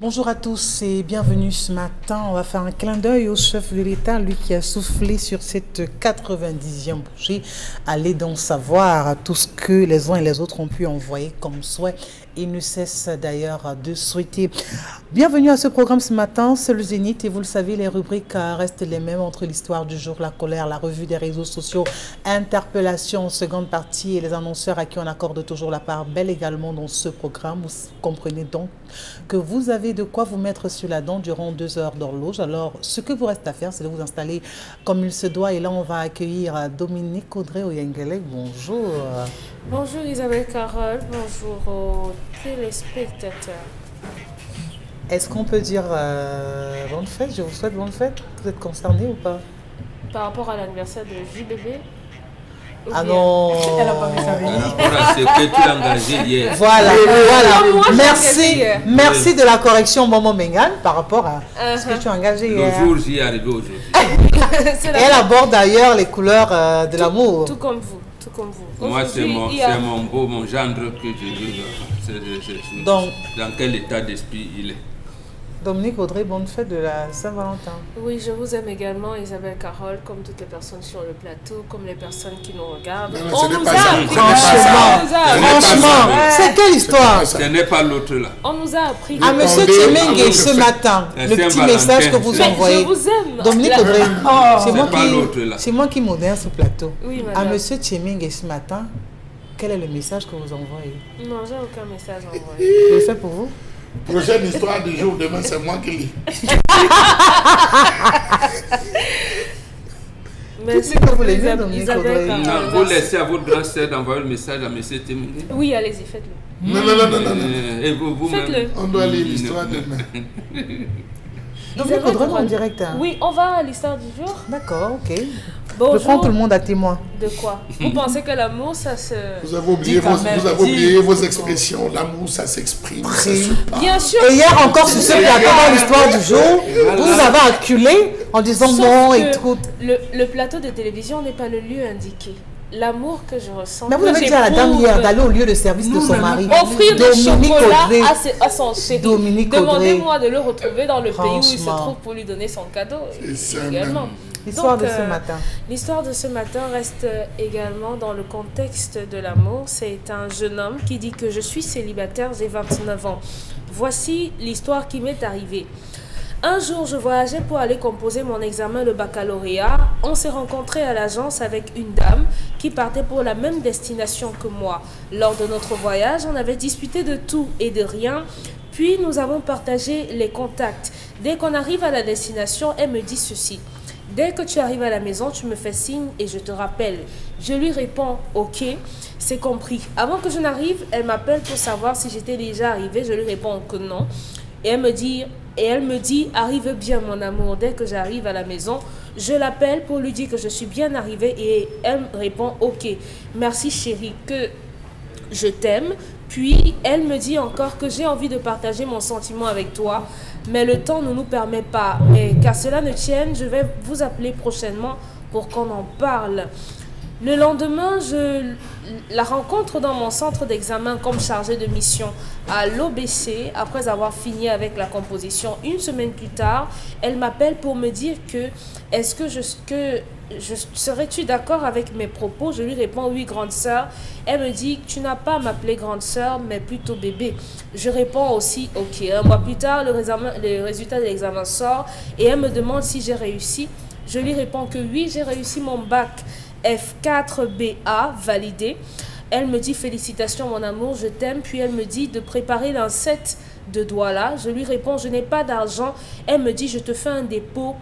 Bonjour à tous et bienvenue ce matin. On va faire un clin d'œil au chef de l'État, lui qui a soufflé sur cette 90e bougie. Allez donc savoir tout ce que les uns et les autres ont pu envoyer comme souhait. Il ne cesse d'ailleurs de souhaiter. Bienvenue à ce programme ce matin, c'est le Zénith et vous le savez, les rubriques restent les mêmes entre l'histoire du jour, la colère, la revue des réseaux sociaux, interpellation, seconde partie et les annonceurs à qui on accorde toujours la part belle également dans ce programme. Vous comprenez donc que vous avez de quoi vous mettre sur la dent durant 2 heures d'horloge. Alors, ce que vous reste à faire, c'est de vous installer comme il se doit. Et là, on va accueillir Dominique Audrey Oyengele. Bonjour. Bonjour Isabelle Carole, bonjour aux téléspectateurs. Est-ce qu'on peut dire bonne fête? Je vous souhaite bonne fête. Vous êtes concerné ou pas? Par rapport à l'anniversaire de JBB? Ah non. Elle n'a pas mis sa vie. C'est que tu l'as engagé hier. Voilà, voilà. Moi, Merci de la correction, Momo Mengan, par rapport à ce que tu as engagé hier. Le jour, j'y ai arrivé aujourd'hui. Et elle aborde d'ailleurs les couleurs de l'amour. Tout comme vous. Tout comme vous. Moi, c'est mon gendre que je veux. Donc, dans quel état d'esprit il est. Dominique Audrey, bonne fête de la Saint-Valentin. Oui, je vous aime également, Isabelle Carole, comme toutes les personnes sur le plateau, comme les personnes qui nous regardent. On nous a appris. Franchement, c'est quelle histoire? Ce n'est pas l'autre là. On nous a appris. À monsieur Tchemenge ce matin, le petit message que vous envoyez. Je vous aime. Dominique Audrey, c'est moi qui modère ce plateau. Oui, madame. À monsieur Tchemenge ce matin, quel est le message que vous envoyez? Non, j'ai aucun message envoyé. Je le fais pour vous. Prochaine histoire du jour, demain c'est moi qui lis. Merci que vous voulez beaucoup, dire, Dominique Audrey. Carole. Non, vous laissez à votre grand sœur d'envoyer le message à M. Témini. Oui, allez-y, faites-le. Non. Et vous Faites-le. On doit lire l'histoire demain. Dominique Audrey en direct. Hein? Oui, on va à l'histoire du jour. D'accord, ok. Bonjour. Je prends tout le monde à témoin. De quoi? Vous pensez que l'amour, ça se... Vous avez oublié vos expressions. L'amour, ça s'exprime. Ça se parle. Bien sûr. Et hier encore sur ce plateau dans l'histoire du jour, vous nous avez acculé en disant Sauf non que et tout. Le plateau de télévision n'est pas le lieu indiqué. L'amour que je ressens. Mais vous avez dit à la dame hier d'aller au lieu de service de son mari. Offrir des chocolats à son chéri. Dominique Audrey. Demandez-moi de le retrouver dans le pays où il se Franchement. trouve pour lui donner son cadeau. C'est ça Également. L'histoire de Donc, ce matin. L'histoire de ce matin reste également dans le contexte de l'amour. C'est un jeune homme qui dit que je suis célibataire, j'ai 29 ans. Voici l'histoire qui m'est arrivée. Un jour, je voyageais pour aller composer mon examen, le baccalauréat. On s'est rencontrés à l'agence avec une dame qui partait pour la même destination que moi. Lors de notre voyage, on avait discuté de tout et de rien. Puis, nous avons partagé les contacts. Dès qu'on arrive à la destination, elle me dit ceci. Dès que tu arrives à la maison, tu me fais signe et je te rappelle. Je lui réponds, ok, c'est compris. Avant que je n'arrive, elle m'appelle pour savoir si j'étais déjà arrivée. Je lui réponds que non. Et elle me dit, arrive bien mon amour. Dès que j'arrive à la maison, je l'appelle pour lui dire que je suis bien arrivée et elle me répond, ok, merci chérie, que je t'aime. Puis elle me dit encore que j'ai envie de partager mon sentiment avec toi, mais le temps ne nous permet pas. Mais qu'à cela ne tienne, je vais vous appeler prochainement pour qu'on en parle. Le lendemain, je la rencontre dans mon centre d'examen comme chargée de mission à l'OBC. Après avoir fini avec la composition, une semaine plus tard, elle m'appelle pour me dire que serais-tu d'accord avec mes propos? Je lui réponds oui, grande sœur. Elle me dit tu n'as pas à m'appeler grande sœur, mais plutôt bébé. Je réponds aussi ok. Un mois plus tard, le résultat de l'examen sort et elle me demande si j'ai réussi. Je lui réponds que oui, j'ai réussi mon bac F4BA validé. Elle me dit félicitations mon amour, je t'aime. Puis elle me dit de préparer l'ancêtre de Douala. Je lui réponds je n'ai pas d'argent. Elle me dit je te fais un dépôt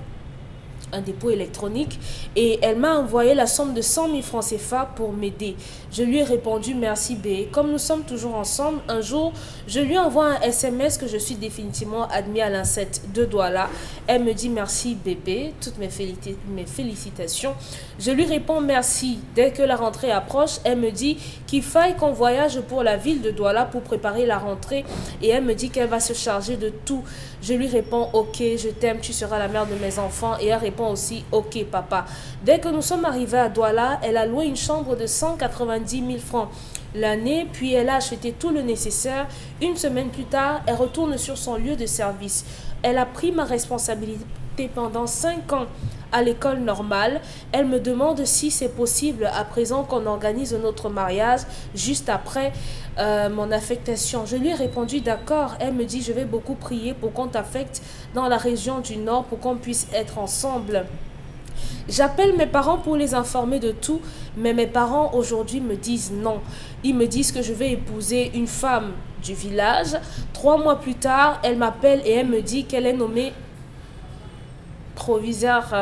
électronique et elle m'a envoyé la somme de 100 000 francs CFA pour m'aider. Je lui ai répondu merci B. Comme nous sommes toujours ensemble, un jour, je lui envoie un SMS que je suis définitivement admis à l'INSET de Douala. Elle me dit merci bébé, toutes mes félicitations. Je lui réponds merci. Dès que la rentrée approche, elle me dit qu'il faille qu'on voyage pour la ville de Douala pour préparer la rentrée et elle me dit qu'elle va se charger de tout. Je lui réponds ok, je t'aime, tu seras la mère de mes enfants et elle répond répond aussi « Ok, papa ». Dès que nous sommes arrivés à Douala, elle a loué une chambre de 190 000 francs l'année, puis elle a acheté tout le nécessaire. Une semaine plus tard, elle retourne sur son lieu de service. Elle a pris ma responsabilité pendant 5 ans à l'école normale. Elle me demande si c'est possible à présent qu'on organise notre mariage juste après mon affectation. Je lui ai répondu d'accord. Elle me dit je vais beaucoup prier pour qu'on t'affecte dans la région du Nord pour qu'on puisse être ensemble. J'appelle mes parents pour les informer de tout, mais mes parents aujourd'hui me disent non. Ils me disent que je vais épouser une femme du village. 3 mois plus tard, elle m'appelle et elle me dit qu'elle est nommée proviseur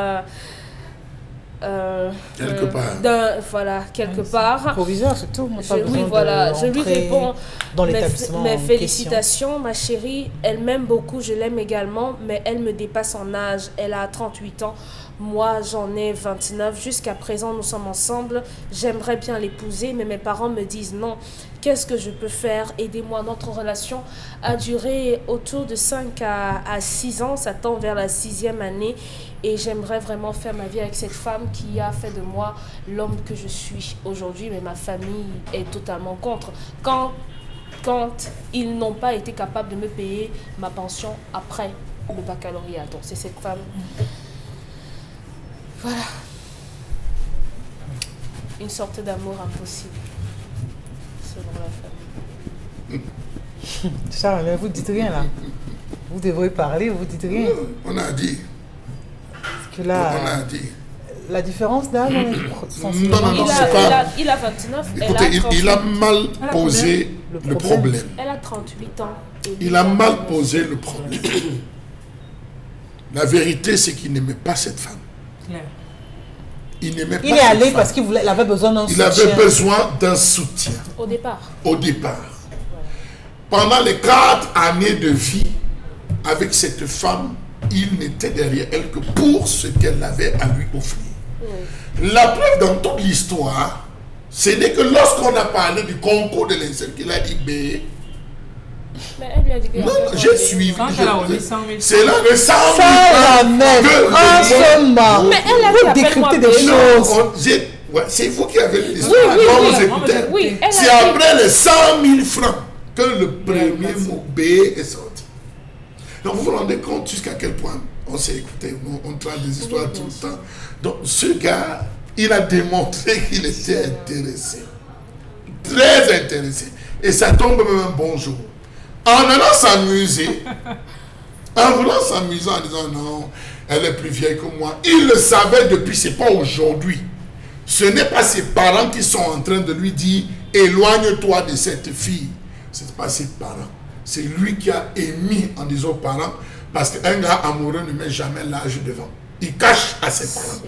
quelque part. Voilà, quelque part. Proviseur, c'est tout. Oui, voilà. Je lui réponds dans l'établissement. Mes félicitations, ma chérie. Elle m'aime beaucoup, je l'aime également, mais elle me dépasse en âge. Elle a 38 ans. Moi, j'en ai 29. Jusqu'à présent, nous sommes ensemble. J'aimerais bien l'épouser, mais mes parents me disent non. Qu'est-ce que je peux faire? Aidez-moi. Notre relation a duré autour de 5 à 6 ans. Ça tend vers la 6e année. Et j'aimerais vraiment faire ma vie avec cette femme qui a fait de moi l'homme que je suis aujourd'hui. Mais ma famille est totalement contre. Quand ils n'ont pas été capables de me payer ma pension après le baccalauréat. Donc, c'est cette femme... Voilà. Une sorte d'amour impossible, selon la famille. Charles, mais vous ne dites rien là. Vous devrez parler, vous ne dites rien. On a dit. Parce que là, on a dit. La différence d'âge, non, il a 29. Écoutez, il a mal posé le problème. Elle a 38 ans. Il a mal posé le problème. La vérité, c'est qu'il n'aimait pas cette femme. Il n'aimait pas. Il est allé parce qu'il avait besoin d'un soutien. Il avait besoin d'un soutien. Au départ. Au départ. Voilà. Pendant les 4 années de vie avec cette femme, il n'était derrière elle que pour ce qu'elle avait à lui offrir. Oui. La preuve dans toute l'histoire, ce n'est que lorsqu'on a parlé du concours de l'inceste qu'il a dit B. Mais elle lui a dit que non, j'ai suivi. C'est là le 100 000 francs. Mais elle a décrypté des choses. C'est vous qui avez lu l'histoire. Oui, c'est après les 100 000 francs que le premier mot B est sorti. Donc vous vous rendez compte jusqu'à quel point on s'est écouté, on traite des histoires tout le temps. Donc ce gars, il a démontré qu'il était intéressé. Très intéressé. Et ça tombe même un bon jour. En allant s'amuser, en voulant s'amuser en disant non, elle est plus vieille que moi. Il le savait depuis, c'est pas aujourd'hui. Ce n'est pas ses parents qui sont en train de lui dire éloigne-toi de cette fille. Ce n'est pas ses parents. C'est lui qui a émis en disant aux parents, parce qu'un gars amoureux ne met jamais l'âge devant. Il cache à ses parents.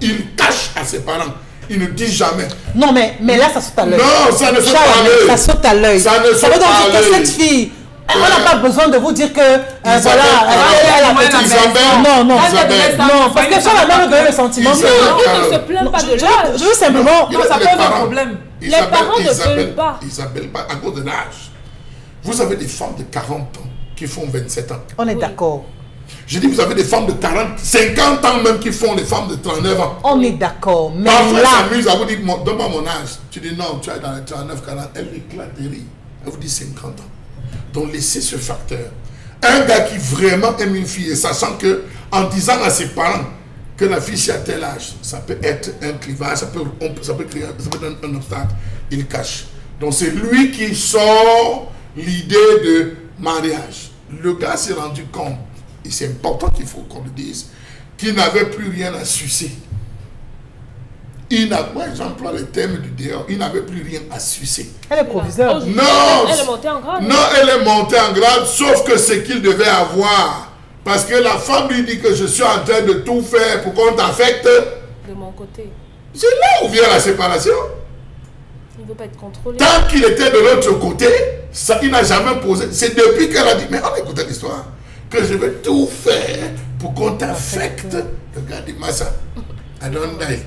Il cache à ses parents. Il ne dit jamais. Non, mais là, ça saute à l'œil. Non, ça ne saute pas à l'œil. Ça saute à l'œil. Ça veut donc dire que cette fille, elle n'a pas besoin de vous dire que, voilà, elle a petite Isabelle. Non, parce que ça va même donner le sentiment. Non, il ne se plaint pas de l'âge. Je veux simplement, ça pose un problème. Les parents ne veulent pas. Isabelle, à cause de l'âge. Vous avez des femmes de 40 ans qui font 27 ans. On est d'accord. Je dis, vous avez des femmes de 40, 50 ans même qui font des femmes de 39 ans. On est d'accord. Mais parfois, là... elle s'amuse à vous dire, donne-moi mon âge. Tu dis, non, tu es dans les 39, 40. Elle éclate de rire. Elle vous dit 50 ans. Donc, laissez ce facteur. Un gars qui vraiment aime une fille, et sachant que, en disant à ses parents que la fille, c'est à tel âge, ça peut être un clivage, ça peut être un obstacle, il cache. Donc, c'est lui qui sort l'idée de mariage. Le gars s'est rendu compte, et c'est important qu'il faut qu'on le dise, qu'il n'avait plus rien à sucer. Moi, j'emploie le terme du dehors, il n'avait plus rien à sucer. Elle est proviseure. Non, elle est montée en grade. Non, elle est montée en grade, sauf que ce qu'il devait avoir. Parce que la femme lui dit que je suis en train de tout faire pour qu'on t'affecte. De mon côté. C'est là où vient la séparation. Il ne veut pas être contrôlé. Tant qu'il était de l'autre côté, ça, il n'a jamais posé. C'est depuis qu'elle a dit, mais on écoute l'histoire, que je vais tout faire pour qu'on t'affecte. Le gars dit, Massa, I don't die.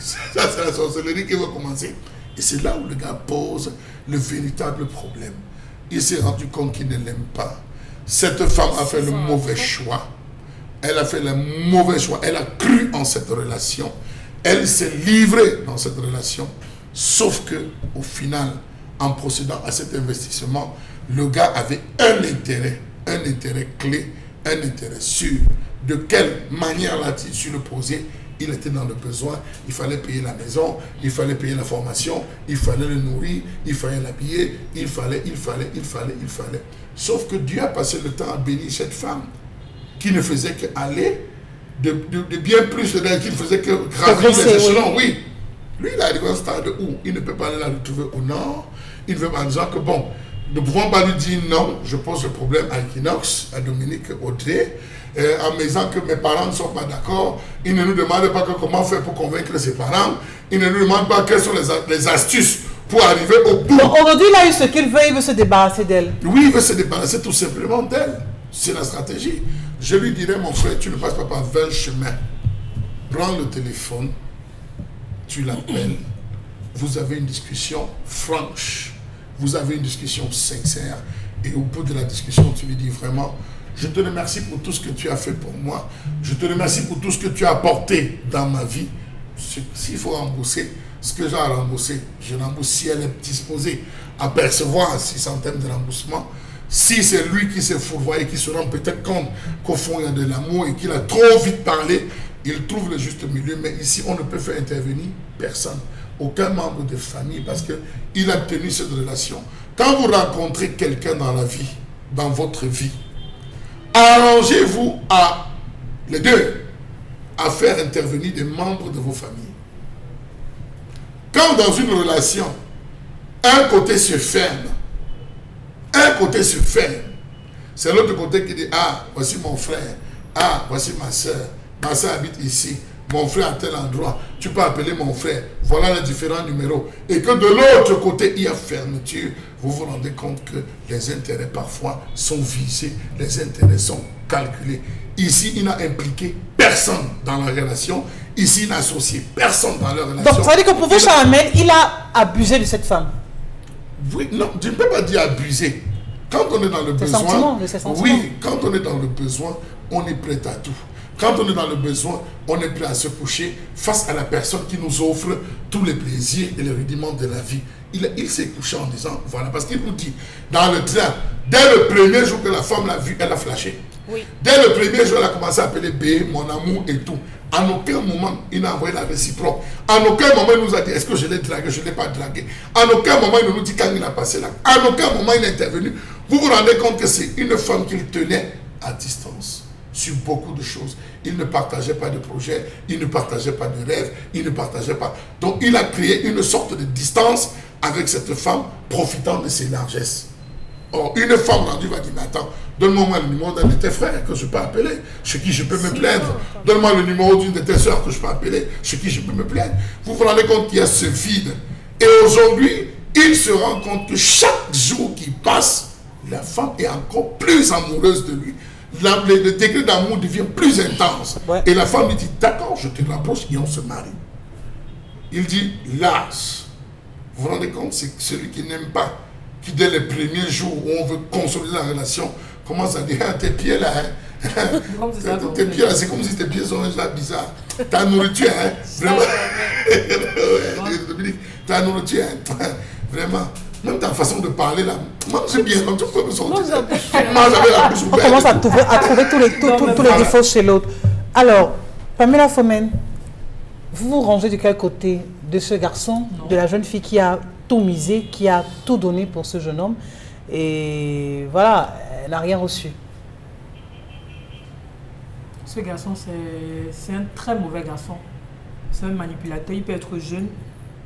Ça, c'est la sorcellerie qui va commencer. Et c'est là où le gars pose le véritable problème. Il s'est rendu compte qu'il ne l'aime pas. Cette femme a fait le mauvais choix. elle a fait le mauvais choix, elle a cru en cette relation, elle s'est livrée dans cette relation, sauf que au final, en procédant à cet investissement, le gars avait un intérêt clé, un intérêt sûr. De quelle manière l'a-t-il su le poser? Il était dans le besoin, il fallait payer la maison, il fallait payer la formation, il fallait le nourrir, il fallait l'habiller, il fallait. Sauf que Dieu a passé le temps à bénir cette femme qui ne faisait qu'aller de bien plus d'elle, qui ne faisait que gravir les échelons. Oui. Lui, il a arrivé à un stade où il ne peut pas aller la retrouver au nord. Il veut en disant que bon, ne pouvons pas lui dire non, je pose le problème à Equinox, à Dominique Audrey, en me disant que mes parents ne sont pas d'accord. Il ne nous demande pas comment faire pour convaincre ses parents. Il ne nous demande pas quelles sont les astuces pour arriver au bout. Aujourd'hui, il a eu ce qu'il veut, il veut se débarrasser d'elle. Oui, il veut se débarrasser tout simplement d'elle. C'est la stratégie. Je lui dirais, mon frère, tu ne passes pas par 20 chemins. Prends le téléphone, tu l'appelles, vous avez une discussion franche, vous avez une discussion sincère, et au bout de la discussion, tu lui dis vraiment, je te remercie pour tout ce que tu as fait pour moi, je te remercie pour tout ce que tu as apporté dans ma vie. S'il faut rembourser ce que j'ai à rembourser, je rembourse si elle est disposée à percevoir 6 centimes de remboursement. Si c'est lui qui s'est fourvoyé, qui se rend peut-être compte qu'au fond il y a de l'amour et qu'il a trop vite parlé, il trouve le juste milieu. Mais ici, on ne peut faire intervenir personne, aucun membre de famille, parce qu'il a tenu cette relation. Quand vous rencontrez quelqu'un dans la vie, dans votre vie, arrangez-vous à, les deux, à faire intervenir des membres de vos familles. Quand dans une relation, un côté se ferme, c'est l'autre côté qui dit, ah, voici mon frère, ah, voici ma soeur habite ici, mon frère à tel endroit, tu peux appeler mon frère, voilà les différents numéros. Et que de l'autre côté, il y a fermeture, vous vous rendez compte que les intérêts parfois sont visés, les intérêts sont calculés. Ici, il n'a impliqué personne dans la relation, ici, il n'a associé personne dans la relation. Donc, ça veut dire que pour vous, Charamel, il a abusé de cette femme. Oui, non, je ne peux pas dire abuser. Quand on est dans le besoin, oui, quand on est dans le besoin, on est prêt à tout. Quand on est dans le besoin, on est prêt à se coucher face à la personne qui nous offre tous les plaisirs et les rudiments de la vie. Il s'est couché en disant, voilà, parce qu'il nous dit, dans le train, dès le premier jour que la femme l'a vu, elle a flashé. Oui. Dès le premier jour, elle a commencé à appeler B, mon amour et tout. En aucun moment, il n'a envoyé la réciproque. En aucun moment, il nous a dit, est-ce que je l'ai dragué, je ne l'ai pas dragué. En aucun moment, il nous dit quand il a passé là. En aucun moment, il est intervenu. Vous vous rendez compte que c'est une femme qu'il tenait à distance sur beaucoup de choses. Il ne partageait pas de projet, il ne partageait pas de rêve, il ne partageait pas. Donc, il a créé une sorte de distance avec cette femme, profitant de ses largesses. Or, une femme rendue va dire, mais attends, donne-moi le numéro d'un de tes frères que je peux appeler, chez qui je peux me plaindre. Donne-moi le numéro d'une de tes soeurs que je peux appeler, chez qui je peux me plaindre. Vous vous rendez compte qu'il y a ce vide. Et aujourd'hui, il se rend compte que chaque jour qui passe, la femme est encore plus amoureuse de lui. Le degré d'amour devient plus intense. Ouais. Et la femme lui dit, d'accord, je te rapproche et on se marie. Il dit, lâche. Vous vous rendez compte, c'est celui qui n'aime pas, qui dès les premiers jours où on veut consolider la relation, commence à dire, ah, tes pieds là, hein. Tes pieds là, c'est comme si tes pieds sont là bizarres. Ta nourriture, hein, vraiment. Ta nourriture, hein, vraiment. Même ta façon de parler là, mange bien, donc tu peux me sortir. On commence à trouver tous les défauts chez l'autre. Alors, Pamela Fomen, vous vous rangez de quel côté? De ce garçon, de la jeune fille qui a tout misé, qui a tout donné pour ce jeune homme, et voilà, elle n'a rien reçu. Ce garçon, c'est un très mauvais garçon. C'est un manipulateur, il peut être jeune,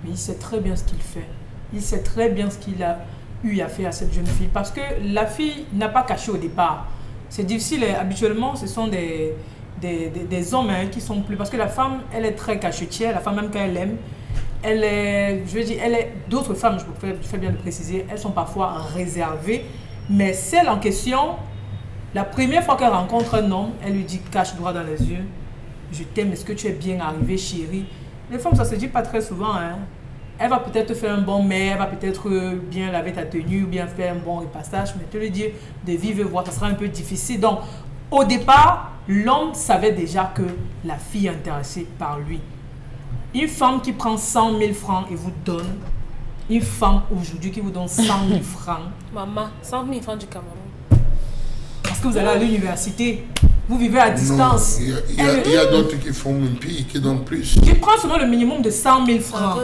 mais il sait très bien ce qu'il fait. Il sait très bien ce qu'il a eu à faire à cette jeune fille. Parce que la fille n'a pas caché au départ. C'est difficile. Habituellement, ce sont des hommes qui sont plus... Parce que la femme, elle est très cachetière. La femme, même quand elle aime, elle est... Je veux dire, elle est... D'autres femmes, je fais bien de préciser, elles sont parfois réservées. Mais celle en question, la première fois qu'elle rencontre un homme, elle lui dit, cache droit dans les yeux. Je t'aime, est-ce que tu es bien arrivé, chérie? Les femmes, ça se dit pas très souvent, hein. Elle va peut-être faire un bon mets, elle va peut-être bien laver ta tenue, ou bien faire un bon repassage, mais te le dire de vivre et voir, ça sera un peu difficile. Donc, au départ, l'homme savait déjà que la fille est intéressée par lui. Une femme qui prend 100 000 francs et vous donne, une femme aujourd'hui qui vous donne 100 000 francs. Maman, 100 000 francs du Cameroun. Parce que vous allez à l'université, vous vivez à distance. Il y a d'autres qui font un pays, qui donnent plus. Tu prends seulement le minimum de 100 000 francs.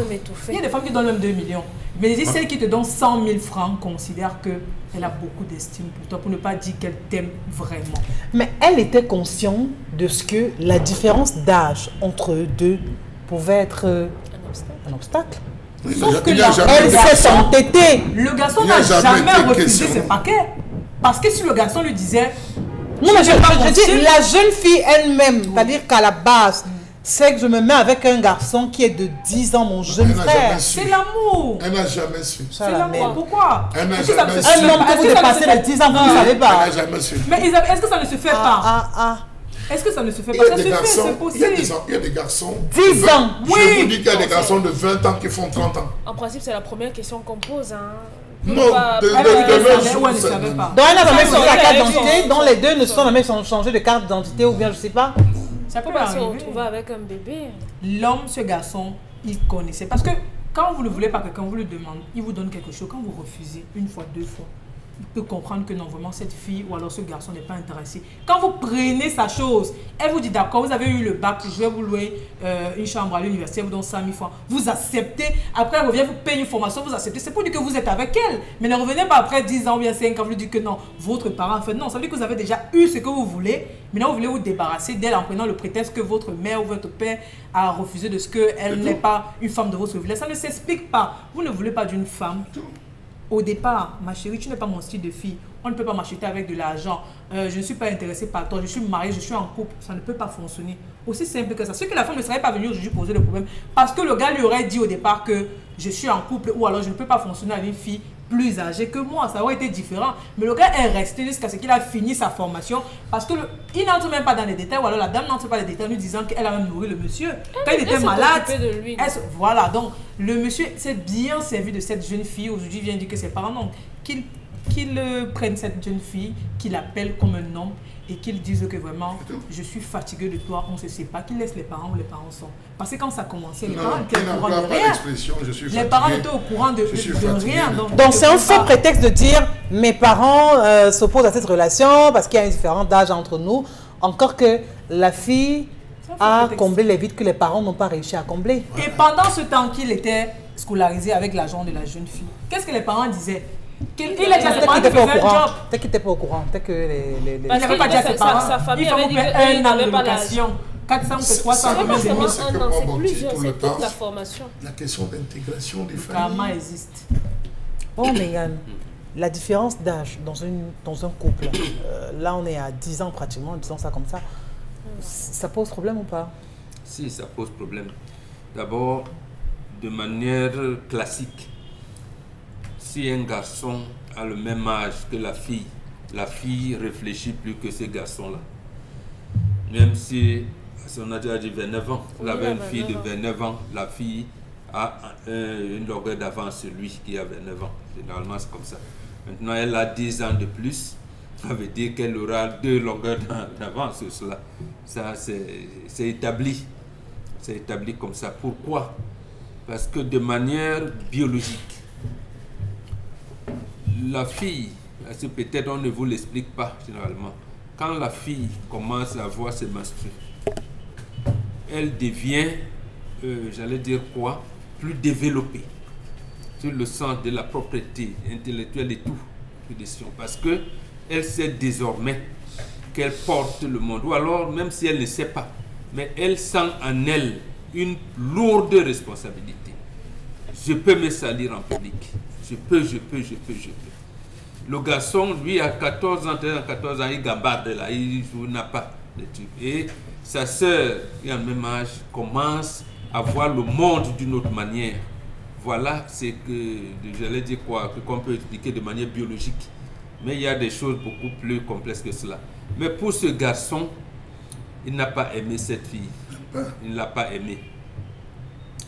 Il y a des femmes qui donnent même 2 millions. Mais celle qui te donne 100 000 francs considère qu'elle a beaucoup d'estime pour toi, pour ne pas dire qu'elle t'aime vraiment. Mais elle était consciente de ce que la différence d'âge entre eux deux pouvait être un obstacle. Oui, sauf que elle s'est entêtée. Le garçon n'a jamais refusé ses paquets. Parce que si le garçon lui disait... Non, mais je dis, la jeune fille elle-même, c'est-à-dire qu'à la base, c'est que je me mets avec un garçon qui est de 10 ans, mon jeune frère. C'est l'amour. Elle n'a jamais su. C'est l'amour. Pourquoi? Elle n'a jamais su. Un homme que vous dépassez les 10 ans, vous ne savez pas. Elle n'a jamais su. Mais Isabelle, est-ce que ça ne se fait pas? Est-ce que ça ne se fait pas? Ça se fait, c'est possible. Il y a des garçons... 10 ans. Oui. Je vous dis qu'il y a des garçons de 20 ans qui font 30 ans. En principe, c'est la première question qu'on pose. Non, elle ne savait pas. Donc elle n'a jamais changé la carte d'identité, dont les deux ne sont jamais changé de carte d'identité ou bien je ne sais pas. Ça peut pas se retrouver avec un bébé. L'homme, ce garçon, il connaissait. Parce que quand vous ne voulez pas que quelqu'un vous le demande, il vous donne quelque chose. Quand vous refusez une fois, deux fois, il peut comprendre que non, vraiment, cette fille ou alors ce garçon n'est pas intéressé. Quand vous prenez sa chose, elle vous dit d'accord, vous avez eu le bac, je vais vous louer une chambre à l'université, elle vous donne 5 000 francs. Vous acceptez, après elle revient, vous paye une formation, vous acceptez. C'est pour dire que vous êtes avec elle. Mais ne revenez pas après 10 ans ou bien 5 ans, vous lui dites que non, votre parent a fait. Non, ça veut dire que vous avez déjà eu ce que vous voulez. Maintenant, vous voulez vous débarrasser d'elle en prenant le prétexte que votre mère ou votre père a refusé de ce qu'elle n'est pas une femme de votre village. Ça ne s'explique pas. Vous ne voulez pas d'une femme. Au départ, ma chérie, tu n'es pas mon style de fille. On ne peut pas m'acheter avec de l'argent. Je ne suis pas intéressée par toi. Je suis mariée, je suis en couple. Ça ne peut pas fonctionner. Aussi simple que ça. Ce que la femme ne serait pas venue aujourd'hui poser le problème. Parce que le gars lui aurait dit au départ que je suis en couple ou alors je ne peux pas fonctionner avec une fille plus âgée que moi. Ça aurait été différent. Mais le gars est resté jusqu'à ce qu'il a fini sa formation. Parce qu'il n'entre même pas dans les détails. Ou alors la dame n'entre pas dans les détails en lui disant qu'elle a même nourri le monsieur. Quand il était malade. De lui, voilà. Donc, le monsieur s'est bien servi de cette jeune fille. Aujourd'hui, il vient dire que ses parents n'ont qu'il prenne cette jeune fille, qu'il appelle comme un homme et qu'il dise que vraiment, je suis fatigué de toi, on ne se sait pas, qu'il laisse les parents où les parents sont. Parce que quand ça commençait, les parents étaient au courant de rien. Les parents étaient au courant de rien. Donc c'est un faux prétexte de dire, mes parents s'opposent à cette relation parce qu'il y a une différence d'âge entre nous. Encore que la fille a comblé les vides que les parents n'ont pas réussi à combler. Et pendant ce temps qu'il était scolarisé avec l'argent de la jeune fille, qu'est-ce que les parents disaient? Il a dit à ses parents qu'il faisait un job. Peut-être qu'il n'était pas au courant. Peut-être que il n'avait pas dit à ses parents. Sa famille avait dit un an de location. 400 ou 300 c'est plusieurs, c'est toute la formation. La question d'intégration des familles. Karma existe. Bon, Mégane, la différence d'âge dans un couple, là on est à 10 ans pratiquement, disons ça comme ça pose problème ou pas? Si, ça pose problème. D'abord, de manière classique, si un garçon a le même âge que la fille réfléchit plus que ce garçon-là. Même si on a déjà dit 29 ans, elle avait une fille de 29 ans, la fille a une longueur d'avance sur lui qui a 29 ans. Généralement, c'est comme ça. Maintenant, elle a 10 ans de plus, ça veut dire qu'elle aura 2 longueurs d'avance sur cela. Ça, c'est établi. C'est établi comme ça. Pourquoi? Parce que de manière biologique, la fille, peut-être on ne vous l'explique pas généralement, quand la fille commence à voir ses menstrues, elle devient, j'allais dire quoi, plus développée sur le sens de la propriété intellectuelle et tout, parce que elle sait désormais qu'elle porte le monde, ou alors même si elle ne sait pas, mais elle sent en elle une lourde responsabilité. Je peux me salir en public. Je peux. Le garçon, lui, à 14 ans, 14 ans, il gambarde là, il n'a pas de truc. Et sa sœur, qui a le même âge, commence à voir le monde d'une autre manière. Voilà, c'est que, j'allais dire quoi, qu'on peut expliquer de manière biologique. Mais il y a des choses beaucoup plus complexes que cela. Mais pour ce garçon, il n'a pas aimé cette fille. Il ne l'a pas aimée.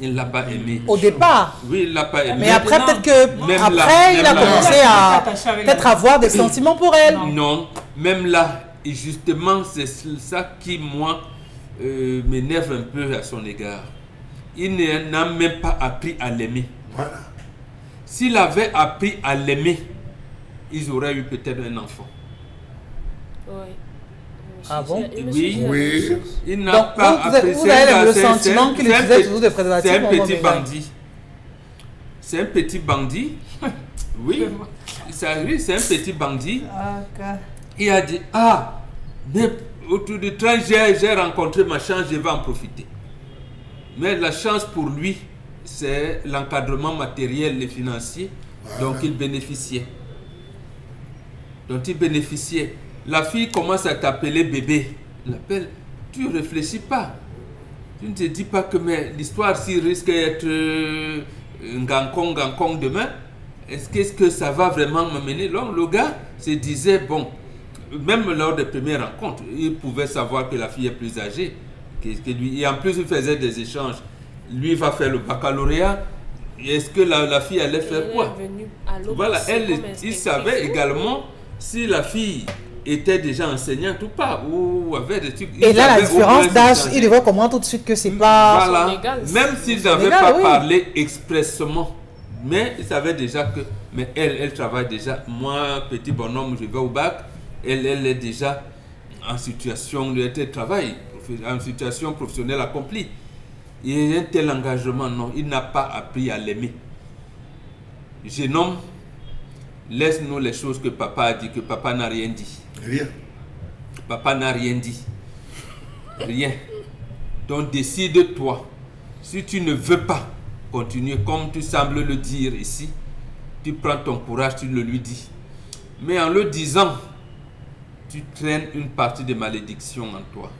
Il ne l'a pas aimé. Au départ. Oui, il ne l'a pas aimé. Mais après, peut-être que après, il a commencé à peut-être avoir des sentiments pour elle. Non, même là, Et justement, c'est ça qui, moi, m'énerve un peu à son égard. Il n'a même pas appris à l'aimer. Voilà. S'il avait appris à l'aimer, ils auraient eu peut-être un enfant. Oui. Ah bon? Oui. Il n'a Donc, pas appris. vous avez le sentiment qu'il utilisait toujours des préservatifs. C'est un petit bandit. C'est un petit bandit. Oui. C'est un petit bandit. Il a dit, ah, mais autour du train, j'ai rencontré ma chance, je vais en profiter. Mais la chance pour lui, c'est l'encadrement matériel et financier dont il bénéficiait. La fille commence à t'appeler bébé. L'appelle, tu ne réfléchis pas. Tu ne te dis pas que l'histoire s'il risque d'être Ngangkong demain. Est-ce que ça va vraiment m'amener? Le gars se disait, bon, même lors des premières rencontres, il pouvait savoir que la fille est plus âgée que lui. Et en plus, il faisait des échanges. Lui va faire le baccalauréat. Est-ce que la fille allait faire quoi? Voilà, il savait également si la fille était déjà enseignante ou pas, ou avait des trucs. Et là, la différence d'âge, il devait comprendre tout de suite que c'est pas... Voilà, même s'ils n'avaient pas parlé expressément, mais ils savaient déjà que... Mais elle travaille déjà. Moi, petit bonhomme, je vais au bac. Elle est déjà en situation de travail, en situation professionnelle accomplie. Et un tel engagement, non, il n'a pas appris à l'aimer. Jeune homme, laisse-nous les choses que papa a dit, que papa n'a rien dit. Rien. Papa n'a rien dit. Rien. Donc décide-toi. Si tu ne veux pas continuer comme tu sembles le dire ici, tu prends ton courage, tu le lui dis. Mais en le disant, tu traînes une partie de malédiction en toi.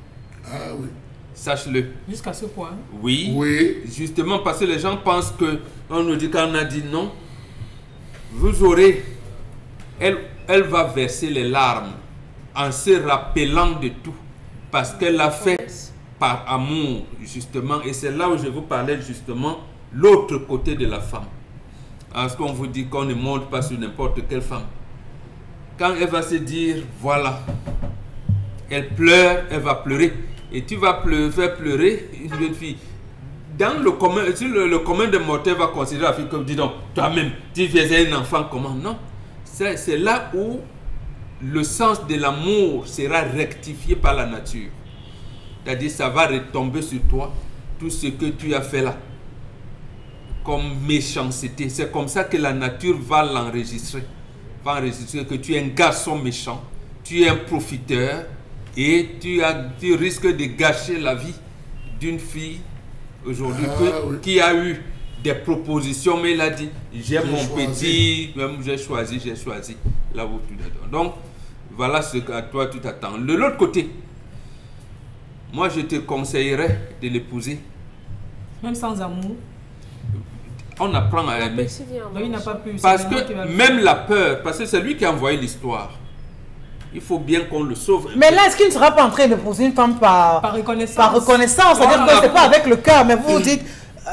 Ah oui. Sache-le. Jusqu'à ce point. Oui. Oui. Justement parce que les gens pensent que on nous dit qu'on a dit non. Vous aurez... Elle va verser les larmes en se rappelant de tout. Parce qu'elle l'a fait par amour, justement. Et c'est là où je vous parlais justement l'autre côté de la femme. Parce qu'on vous dit qu'on ne monte pas sur n'importe quelle femme. Quand elle va se dire, voilà, elle pleure, elle va pleurer. Et tu vas faire pleurer une jeune fille. Dans le commun, le commun des mortels va considérer la fille comme, dis donc, toi-même, tu faisais un enfant comment? Non. C'est là où le sens de l'amour sera rectifié par la nature. C'est-à-dire, ça va retomber sur toi, tout ce que tu as fait là, comme méchanceté. C'est comme ça que la nature va l'enregistrer. Va enregistrer que tu es un garçon méchant, tu es un profiteur, et tu risques de gâcher la vie d'une fille aujourd'hui qui a eu des propositions, mais elle a dit, j'ai mon petit, même j'ai choisi, là où tu es. Donc, voilà ce qu'à toi tu t'attends. De l'autre côté, moi je te conseillerais de l'épouser. Même sans amour. On apprend à aimer. Il n'a pas pu. Parce que même la peur, parce que c'est lui qui a envoyé l'histoire. Il faut bien qu'on le sauve. Mais là, est-ce qu'il ne sera pas en train d'épouser une femme par reconnaissance? Par reconnaissance, c'est-à-dire que ce n'est pas avec le cœur, mais vous vous dites,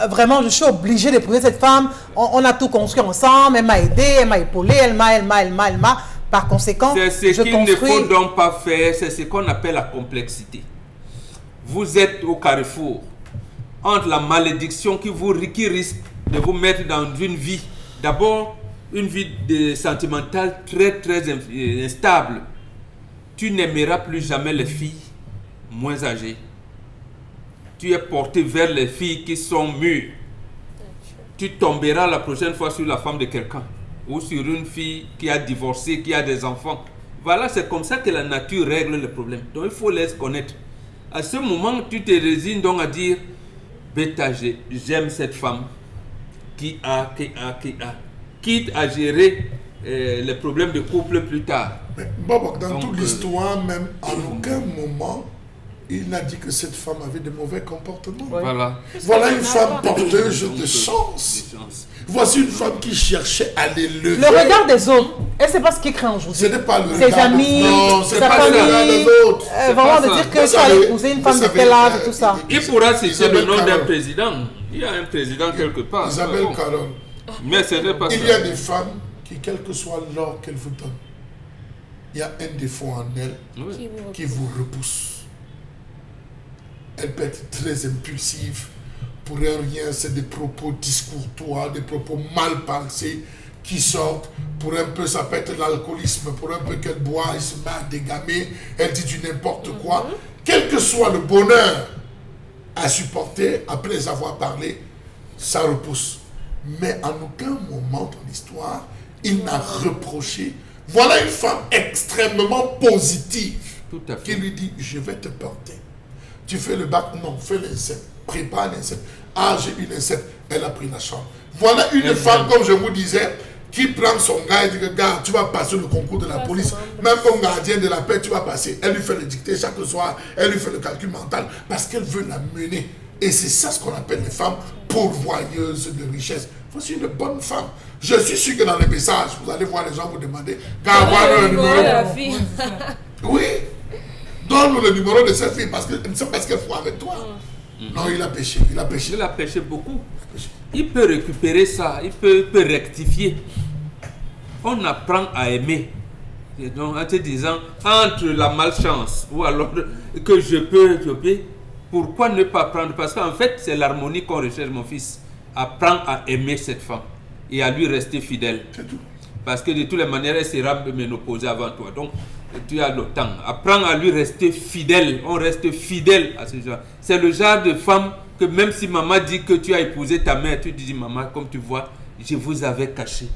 vraiment, je suis obligé d'épouser cette femme, on a tout construit ensemble, elle m'a aidé, elle m'a épaulé, elle m'a. Par conséquent, c'est ce qu'il ne faut donc pas faire, c'est ce qu'on appelle la complexité. Vous êtes au carrefour entre la malédiction qui risque de vous mettre dans une vie, d'abord une vie sentimentale très instable. Tu n'aimeras plus jamais les filles moins âgées. Tu es porté vers les filles qui sont mûres. Tu tomberas la prochaine fois sur la femme de quelqu'un ou sur une fille qui a divorcé, qui a des enfants. Voilà, c'est comme ça que la nature règle le problème. Donc il faut les connaître. À ce moment, tu te résignes donc à dire, bêta, j'aime cette femme qui a. Quitte à gérer les problèmes de couple plus tard. Mais Bob, dans toute l'histoire, même à aucun moment, il n'a dit que cette femme avait de mauvais comportements. Voilà. Voilà une femme porteuse de chance. Voici une femme qui cherchait à l'élever. Le regard des autres, et c'est pas ce qui craint aujourd'hui. Ce n'est pas le ses amis, sa famille, vraiment de dire que tu as épousé une femme de tel âge et tout ça. Il pourra citer le nom d'un président. Il y a un président quelque part. Isabelle Caron. Mais ce n'est pas ça. Il y a des femmes qui, quel que soit l'or qu'elles vous donnent, il y a un défaut en elle Oui. qui vous repousse. Elle peut être très impulsive. Pour rien, c'est des propos discourtois, des propos mal pensés qui sortent. Pour un peu, ça peut être l'alcoolisme. Pour un peu qu'elle boit, elle se met à dégamer. Elle dit du n'importe quoi. Quel que soit le bonheur à supporter, après avoir parlé, ça repousse. Mais en aucun moment dans l'histoire, il n'a reproché. Voilà une femme extrêmement positive Tout à qui fait. lui dit, je vais te porter. Tu fais le bac? Non, fais l'insecte. Prépare l'insecte. Ah, j'ai une insecte. Elle a pris la chambre. Voilà une femme, comme je vous disais, qui prend son gars et dit, regarde, tu vas passer le concours de la police. Même comme gardien de la paix, tu vas passer. Elle lui fait le dicté chaque soir. Elle lui fait le calcul mental parce qu'elle veut la mener. Et c'est ça ce qu'on appelle les femmes pourvoyeuses de richesse. Voici une bonne femme. Je suis sûr que dans les messages, vous allez voir les gens vous demander, avoir le numéro. La fille. Oui. Donne-nous le numéro de cette fille parce que c'est parce qu'elle faut avec toi. Non, il a péché. Il a péché. Il a péché beaucoup. Il peut récupérer ça, il peut rectifier. On apprend à aimer. Et donc, en te disant, entre la malchance ou alors que je peux, pourquoi ne pas prendre? Parce qu'en fait, c'est l'harmonie qu'on recherche, mon fils. Apprends à aimer cette femme et à lui rester fidèle. C'est tout. Parce que de toutes les manières, elle sera ménopausée avant toi. Donc, tu as le temps. Apprends à lui rester fidèle. On reste fidèle à ce genre. C'est le genre de femme que même si maman dit que tu as épousé ta mère, tu dis, maman, comme tu vois, je vous avais caché.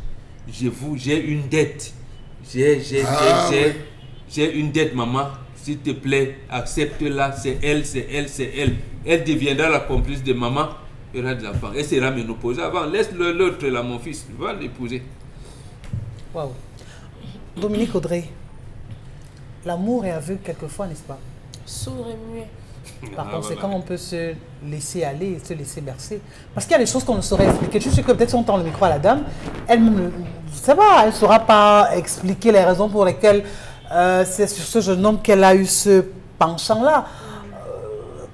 J'ai une dette. J'ai une dette, maman. S'il te plaît, accepte-la. C'est elle, c'est elle, c'est elle. Elle deviendra la complice de maman. Il y aura des enfants. Elle sera ménopausée avant. Laisse l'autre là, mon fils. Va l'épouser. Waouh. Dominique Audrey, l'amour est aveugle quelquefois, n'est-ce pas? Sourd et muet. Par conséquent, on peut se laisser aller, se laisser bercer. Parce qu'il y a des choses qu'on ne saurait expliquer. Je sais que peut-être si on tend le micro à la dame, elle-même, ça va, elle ne saura pas expliquer les raisons pour lesquelles c'est sur ce jeune homme qu'elle a eu ce penchant-là.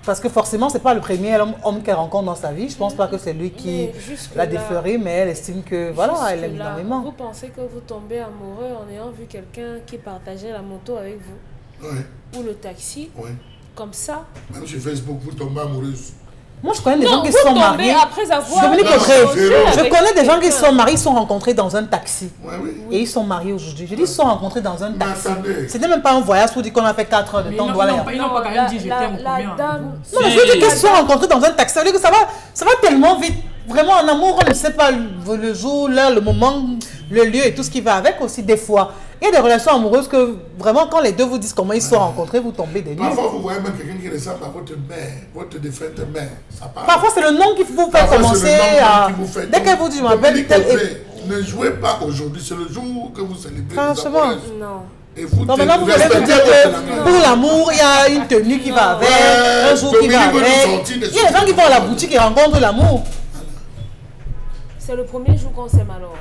Parce que forcément, ce n'est pas le premier homme qu'elle rencontre dans sa vie. Je ne pense pas que c'est lui qui l'a déféré, mais elle estime que voilà, elle aime énormément. Vous pensez que vous tombez amoureux en ayant vu quelqu'un qui partageait la moto avec vous? Oui. Ou le taxi? Oui. Comme ça? Même sur Facebook, vous tombez amoureuse. Moi, je connais des Non, gens qui vous sont tombez mariés. après avoir... Dominique Non, Audrey, c'est je connais des gens qui sont mariés, ils se sont rencontrés dans un taxi. Oui, oui. Et ils sont mariés aujourd'hui. Je dis, ils se sont rencontrés dans un Mais taxi. attendez. C'était même pas un voyage pour dire qu'on a fait 4 heures de Mais temps. ils Voilà. n'ont pas quand même dit je t'aime ou la combien. dame... Non, mais je veux dire qu'ils se sont rencontrés dans un taxi. Ça veut dire que ça va tellement vite. Vraiment, en amour, on ne sait pas le jour, l'heure, le moment, le lieu et tout ce qui va avec aussi des fois. Il y a des relations amoureuses que vraiment, quand les deux vous disent comment ils se sont rencontrés, vous tombez des nues. Parfois, vous voyez même quelqu'un qui ressemble à votre mère, votre défunte mère. Ça parle. Parfois, c'est le nom qui vous fait Parfois, commencer c'est le nom à... qui vous fait. Dès qu'elle vous dit, je m'appelle Dominique tel... Audrey, ne jouez pas aujourd'hui, c'est le jour que vous célébrez. Franchement. Non. Et vous Non, maintenant, vous allez me dire que pour l'amour, il y a une tenue qui va avec, un jour qui va avec. Il y a des gens qui vont à la boutique et rencontrent l'amour. C'est le premier jour qu'on s'aime alors.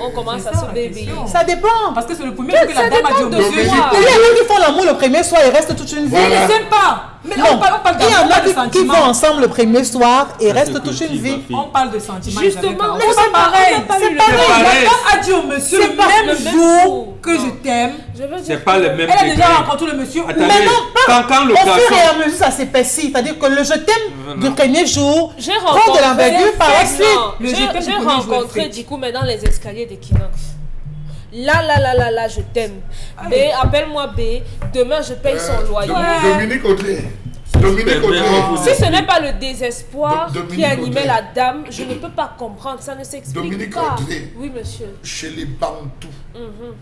On commence à ça, se la bébé. question. Ça dépend. Parce que c'est le premier jour que la dame a dit au monsieur. Dominique. Il y a des gens qui font l'amour le premier soir et restent toute une vie. Ils Voilà. ne s'aiment pas. Mais là, Non, on parle il y en d'amour, a pas de qui vont sentiments. ensemble le premier soir et Ça restent se toute une cultive, vie. ma fille. On parle de sentiments. Justement, Isabelle, mais c'est pareil. C'est La pareil. dame a dit au monsieur C'est le pas même le même jour jour. que je t'aime. Je veux dire C'est pas que- le même Elle a déjà degré. rencontré le monsieur. Attendez, Mais non, quand le au fur et garçon... à mesure, ça s'épaissit. C'est-à-dire que le je t'aime du premier jour J'ai prend de rencontré... l'envergure par la suite. Non, Le je t'aime j'ai du premier jour est rencontré fait. du coup mais dans les escaliers d'Equinox. Là, je t'aime. B, appelle-moi B. Demain, je paye son loyer. Dominique Audrey. Dominique Audrey. Si ce n'est pas le désespoir Dominique qui animait Audrey. la dame, je ne peux pas comprendre. Ça ne s'explique Dominique pas. Audrey. Oui, monsieur. Chez les Bantous,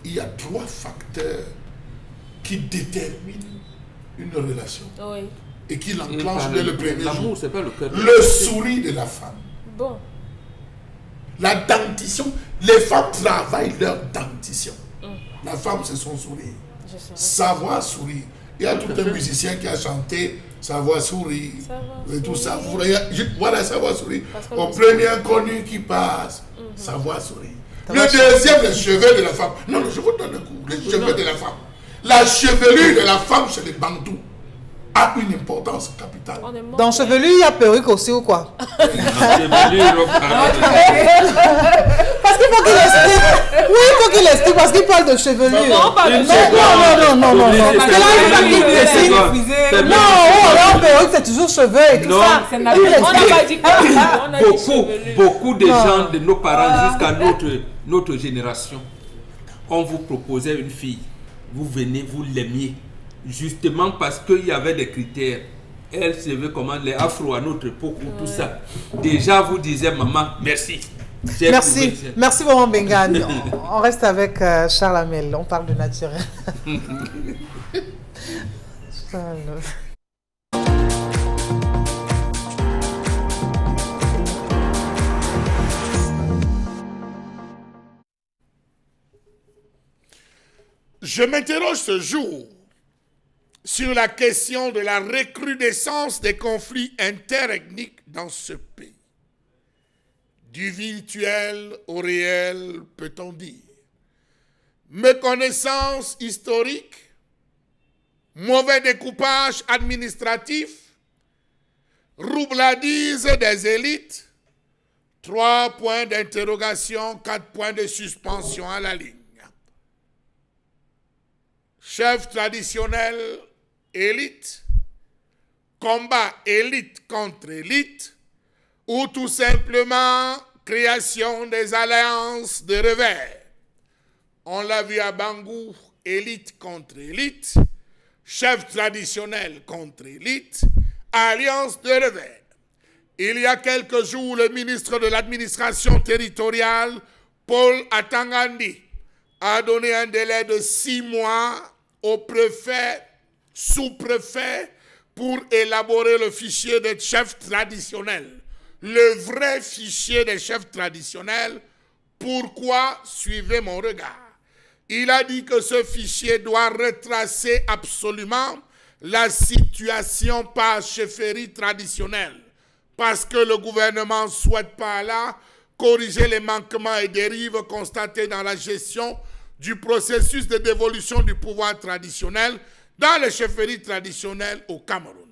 il y a 3 facteurs qui déterminent une relation Oui. et qui l'enclenchent dès le premier L'amour, jour. c'est pas le cœur. Le sourire de la femme, Bon. la dentition. Les femmes travaillent leur dentition. La femme, c'est son sourire. Je sais. Savoir sourire. Il y a tout un musicien qui a chanté Savoir sourire. Savoir Et tout ça. sourire. Vous voyez, voilà, savoir sourire. Parce que Au le- premier inconnu qui passe, savoir sourire. Le deuxième, les cheveux de la femme. Non, je vous donne un coup. Les cheveux de la femme. La chevelure de la femme chez les Bantous a une importance capitale. On est mort. Dans chevelu, il y a perruque aussi ou quoi? Chevelure, on parle de- parce qu'il faut qu'il explique. Oui, il faut qu'il explique parce qu'il parle de chevelure. Non, pas de Non, chevelure. non. Une Parce que là, il va dire que c'est... Non, alors, c'est toujours cheveux et tout Non. ça. On n'a pas dit quoi. On a dit chevelure. Beaucoup de Non. gens, de nos parents jusqu'à notre génération, on vous proposait une fille, vous venez, vous l'aimiez, justement parce qu'il y avait des critères. Elle se veut comment les afro à notre époque ou tout ça. Déjà vous disiez maman, merci. Merci, merci vraiment Bengane. On reste avec Charles Amel, on parle de naturel. Charles. Je m'interroge ce jour sur la question de la recrudescence des conflits interethniques dans ce pays. Du virtuel au réel, peut-on dire. Méconnaissance historique, mauvais découpage administratif, roubladise des élites, 3 points d'interrogation, 4 points de suspension à la ligne. Chef traditionnel, élite, combat élite contre élite, ou tout simplement création des alliances de revers. On l'a vu à Bangou, élite contre élite, chef traditionnel contre élite, alliance de revers. Il y a quelques jours, le ministre de l'administration territoriale, Paul Atangandi, a donné un délai de 6 mois au préfet, sous-préfet, pour élaborer le fichier des chefs traditionnels. Le vrai fichier des chefs traditionnels. Pourquoi? Suivez mon regard. Il a dit que ce fichier doit retracer absolument la situation par chefferie traditionnelle. Parce que le gouvernement ne souhaite pas là corriger les manquements et dérives constatés dans la gestion du processus de dévolution du pouvoir traditionnel dans les chefferies traditionnelles au Cameroun.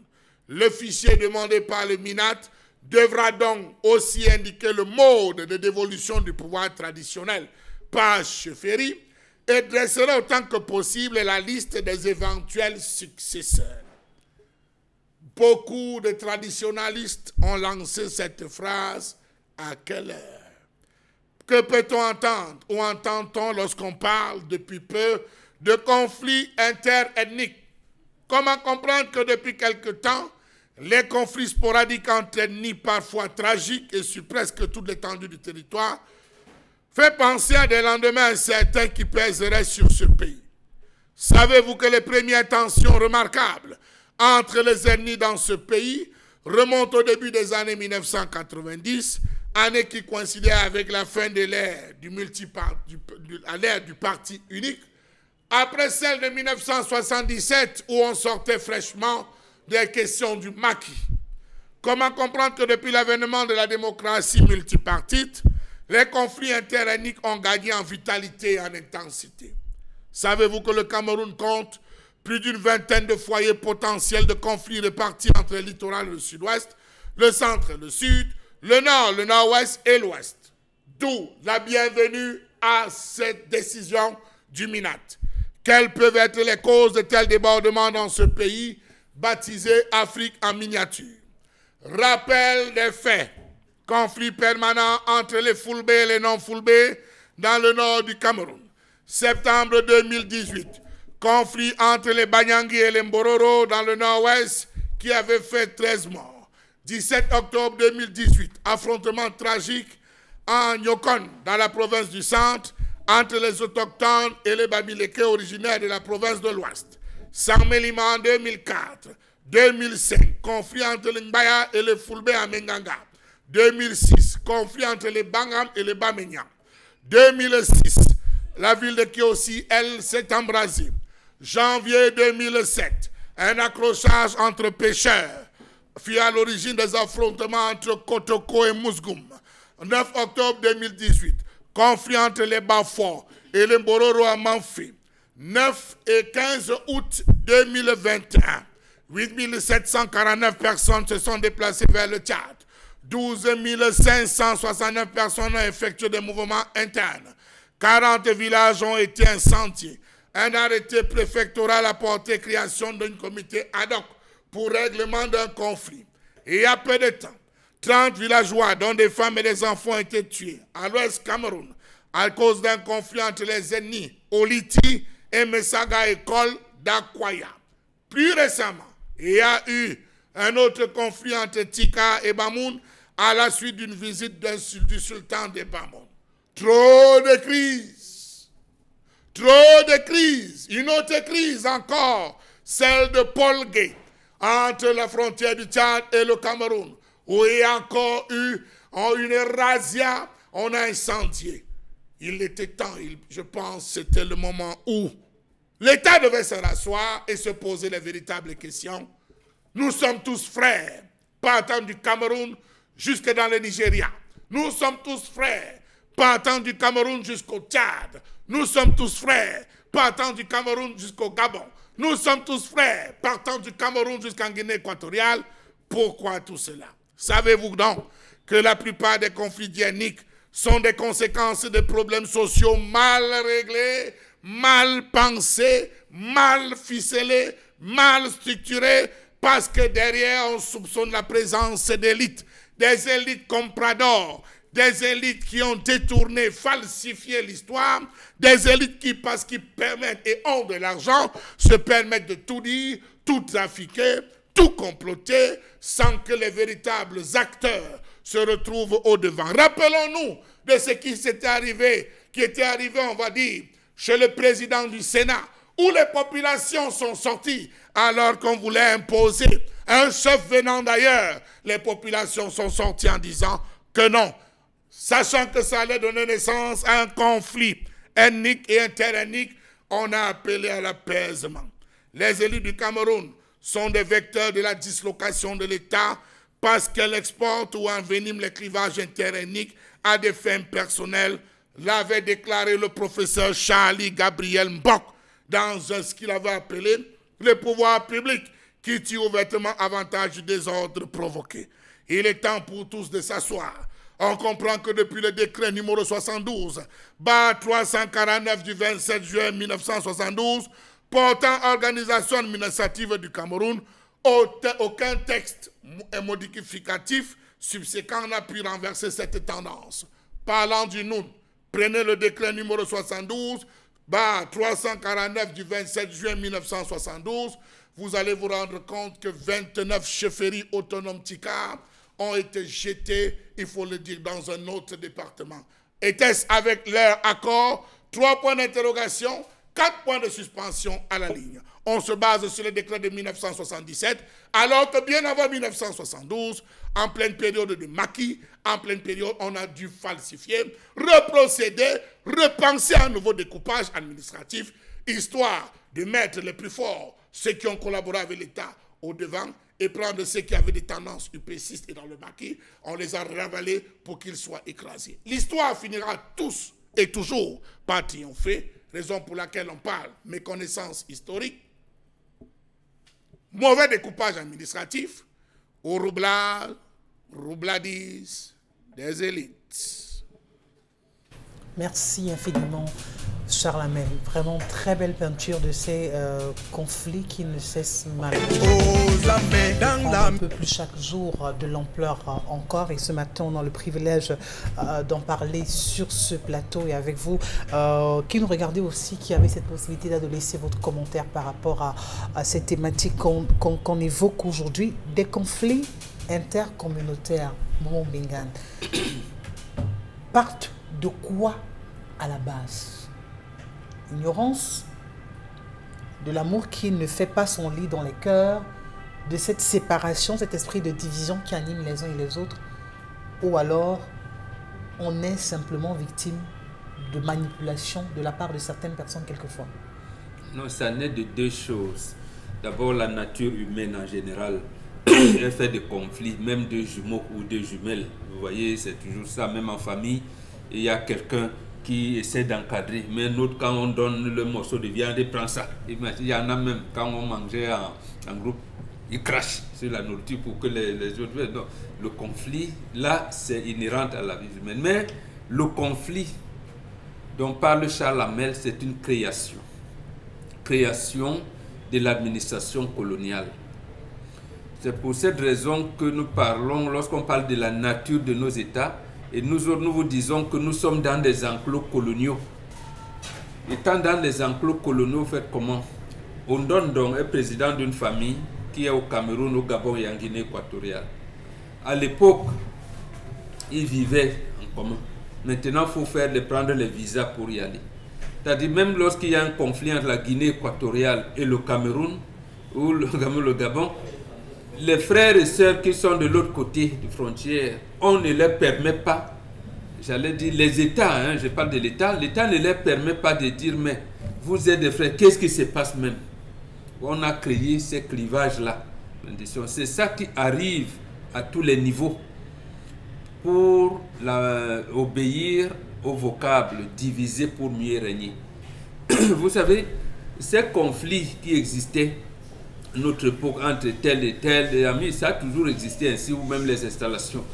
Le fichier demandé par le MINAT devra donc aussi indiquer le mode de dévolution du pouvoir traditionnel par chefferie et dressera autant que possible la liste des éventuels successeurs. Beaucoup de traditionalistes ont lancé cette phrase « à quelle heure ?» Que peut-on entendre ou entend-on lorsqu'on parle depuis peu de conflits interethniques? Comment comprendre que depuis quelque temps, les conflits sporadiques entre ethnies, parfois tragiques et sur presque toute l'étendue du territoire, fait penser à des lendemains incertains qui pèseraient sur ce pays? Savez-vous que les premières tensions remarquables entre les ethnies dans ce pays remontent au début des années 1990, année qui coïncidait avec la fin de l'ère du parti unique, après celle de 1977 où on sortait fraîchement des questions du maquis. Comment comprendre que depuis l'avènement de la démocratie multipartite, les conflits interethniques ont gagné en vitalité et en intensité? Savez-vous que le Cameroun compte plus d'une vingtaine de foyers potentiels de conflits répartis entre le littoral et le sud-ouest, le centre et le sud, le nord, le nord-ouest et l'ouest? D'où la bienvenue à cette décision du MINAT. Quelles peuvent être les causes de tels débordements dans ce pays baptisé Afrique en miniature? Rappel des faits. Conflit permanent entre les Fulbe et les non-Fulbe dans le nord du Cameroun. Septembre 2018. Conflit entre les Banyangui et les Mbororo dans le nord-ouest qui avait fait 13 morts. 17 octobre 2018, affrontement tragique en Nyokon, dans la province du centre, entre les autochtones et les Bamileke originaires de la province de l'ouest. Saint-Mélima en 2004. 2005, conflit entre les Mbaya et les Fulbe à Menganga. 2006, conflit entre les Bangam et les Bamenya. 2006, la ville de Kiosi, elle, s'est embrasée. Janvier 2007, un accrochage entre pêcheurs fut à l'origine des affrontements entre Kotoko et Mousgoum. 9 octobre 2018, conflit entre les Bafour et les Mbororo à Manfi. 9 et 15 août 2021, 8749 personnes se sont déplacées vers le Tchad. 12 569 personnes ont effectué des mouvements internes. 40 villages ont été incendiés. Un arrêté préfectoral a porté création d'un comité ad hoc pour règlement d'un conflit. Et il y a peu de temps, 30 villageois, dont des femmes et des enfants, ont été tués à l'ouest Cameroun à cause d'un conflit entre les ennemis Oliti et Messaga École d'Akwaya. Plus récemment, il y a eu un autre conflit entre Tika et Bamoun à la suite d'une visite du sultan de Bamoun. Trop de crises. Trop de crises. Une autre crise encore, celle de Paul Gay, entre la frontière du Tchad et le Cameroun, où il y a encore eu une razzia, on a incendié. Il était temps, je pense, c'était le moment où l'État devait se rasseoir et se poser les véritables questions. Nous sommes tous frères, partant du Cameroun jusque dans le Nigeria. Nous sommes tous frères, partant du Cameroun jusqu'au Tchad. Nous sommes tous frères, partant du Cameroun jusqu'au Gabon. Nous sommes tous frères, partant du Cameroun jusqu'en Guinée équatoriale. Pourquoi tout cela? Savez-vous donc que la plupart des conflits ethniques sont des conséquences de problèmes sociaux mal réglés, mal pensés, mal ficelés, mal structurés, parce que derrière, on soupçonne la présence d'élites, des élites compradors, des élites qui ont détourné, falsifié l'histoire, des élites qui, parce qu'ils permettent et ont de l'argent, se permettent de tout dire, tout trafiquer, tout comploter, sans que les véritables acteurs se retrouvent au devant. Rappelons-nous de ce qui était arrivé, on va dire, chez le président du Sénat, où les populations sont sorties alors qu'on voulait imposer un chef venant d'ailleurs. Les populations sont sorties en disant que non, sachant que ça allait donner naissance à un conflit ethnique et interethnique, on a appelé à l'apaisement. Les élus du Cameroun sont des vecteurs de la dislocation de l'État parce qu'elle exporte ou envenime les clivages interethniques à des fins personnelles, l'avait déclaré le professeur Charlie Gabriel Mbok dans ce qu'il avait appelé le pouvoir public qui tire ouvertement avantage du désordre provoqué. Il est temps pour tous de s'asseoir. On comprend que depuis le décret numéro 72, bar 349 du 27 juin 1972, portant organisation administrative du Cameroun, aucun texte modificatif subséquent n'a pu renverser cette tendance. Parlant du NUN, prenez le décret numéro 72, bar 349 du 27 juin 1972, vous allez vous rendre compte que 29 chefferies autonomes TICAR ont été jetées, il faut le dire, dans un autre département. Était-ce avec leur accord? 3 points d'interrogation, 4 points de suspension à la ligne. On se base sur le décret de 1977, alors que bien avant 1972, en pleine période de maquis, en pleine période, on a dû falsifier, reprocéder, repenser un nouveau découpage administratif, histoire de mettre les plus forts, ceux qui ont collaboré avec l'État, au devant, et prendre ceux qui avaient des tendances UPCistes et dans le maquis, on les a ravalés pour qu'ils soient écrasés. L'histoire finira tous et toujours par triompher, raison pour laquelle on parle méconnaissance historique, mauvais découpage administratif, au roublage, roubladise des élites. Merci infiniment, Charles Hamel. Vraiment très belle peinture de ces conflits qui ne cessent malheureusement un peu plus chaque jour de l'ampleur encore. Et ce matin, on a le privilège d'en parler sur ce plateau et avec vous, qui nous regardez aussi, qui avez cette possibilité de laisser votre commentaire par rapport à cette thématique qu'on évoque aujourd'hui, des conflits intercommunautaires. Momo Mbingane. Partent de quoi à la base? Ignorance, de l'amour qui ne fait pas son lit dans les cœurs, de cette séparation, cet esprit de division qui anime les uns et les autres, ou alors on est simplement victime de manipulation de la part de certaines personnes quelquefois? Non, ça naît de 2 choses. D'abord, la nature humaine en général, elle fait des conflits, même 2 jumeaux ou 2 jumelles. Vous voyez, c'est toujours ça, même en famille, il y a quelqu'un qui essaie d'encadrer, mais un autre, quand on donne le morceau de viande, il prend ça. Il y en a même, quand on mangeait en groupe, ils crachent sur la nourriture pour que les autres... Non, le conflit, là, c'est inhérent à la vie humaine. Mais le conflit dont parle Charles Hamel, c'est une création. Création de l'administration coloniale. C'est pour cette raison que nous parlons, lorsqu'on parle de la nature de nos États, et nous vous disons que nous sommes dans des enclos coloniaux. Étant dans des enclos coloniaux, faites comment? Ondondong est président d'une famille qui est au Cameroun, au Gabon et en Guinée équatoriale. À l'époque, ils vivaient en commun. Maintenant, il faut prendre les visas pour y aller. C'est-à-dire, même lorsqu'il y a un conflit entre la Guinée équatoriale et le Cameroun, ou le Gabon, les frères et sœurs qui sont de l'autre côté de frontière, on ne leur permet pas, j'allais dire les États, hein, je parle de l'État, l'État ne leur permet pas de dire, mais vous êtes des frères, qu'est-ce qui se passe même? On a créé ces clivages-là. C'est ça qui arrive à tous les niveaux pour obéir au vocable diviser pour mieux régner. Vous savez, ces conflits qui existaient notre époque entre tel et tel amis, ça a toujours existé ainsi, ou même les installations.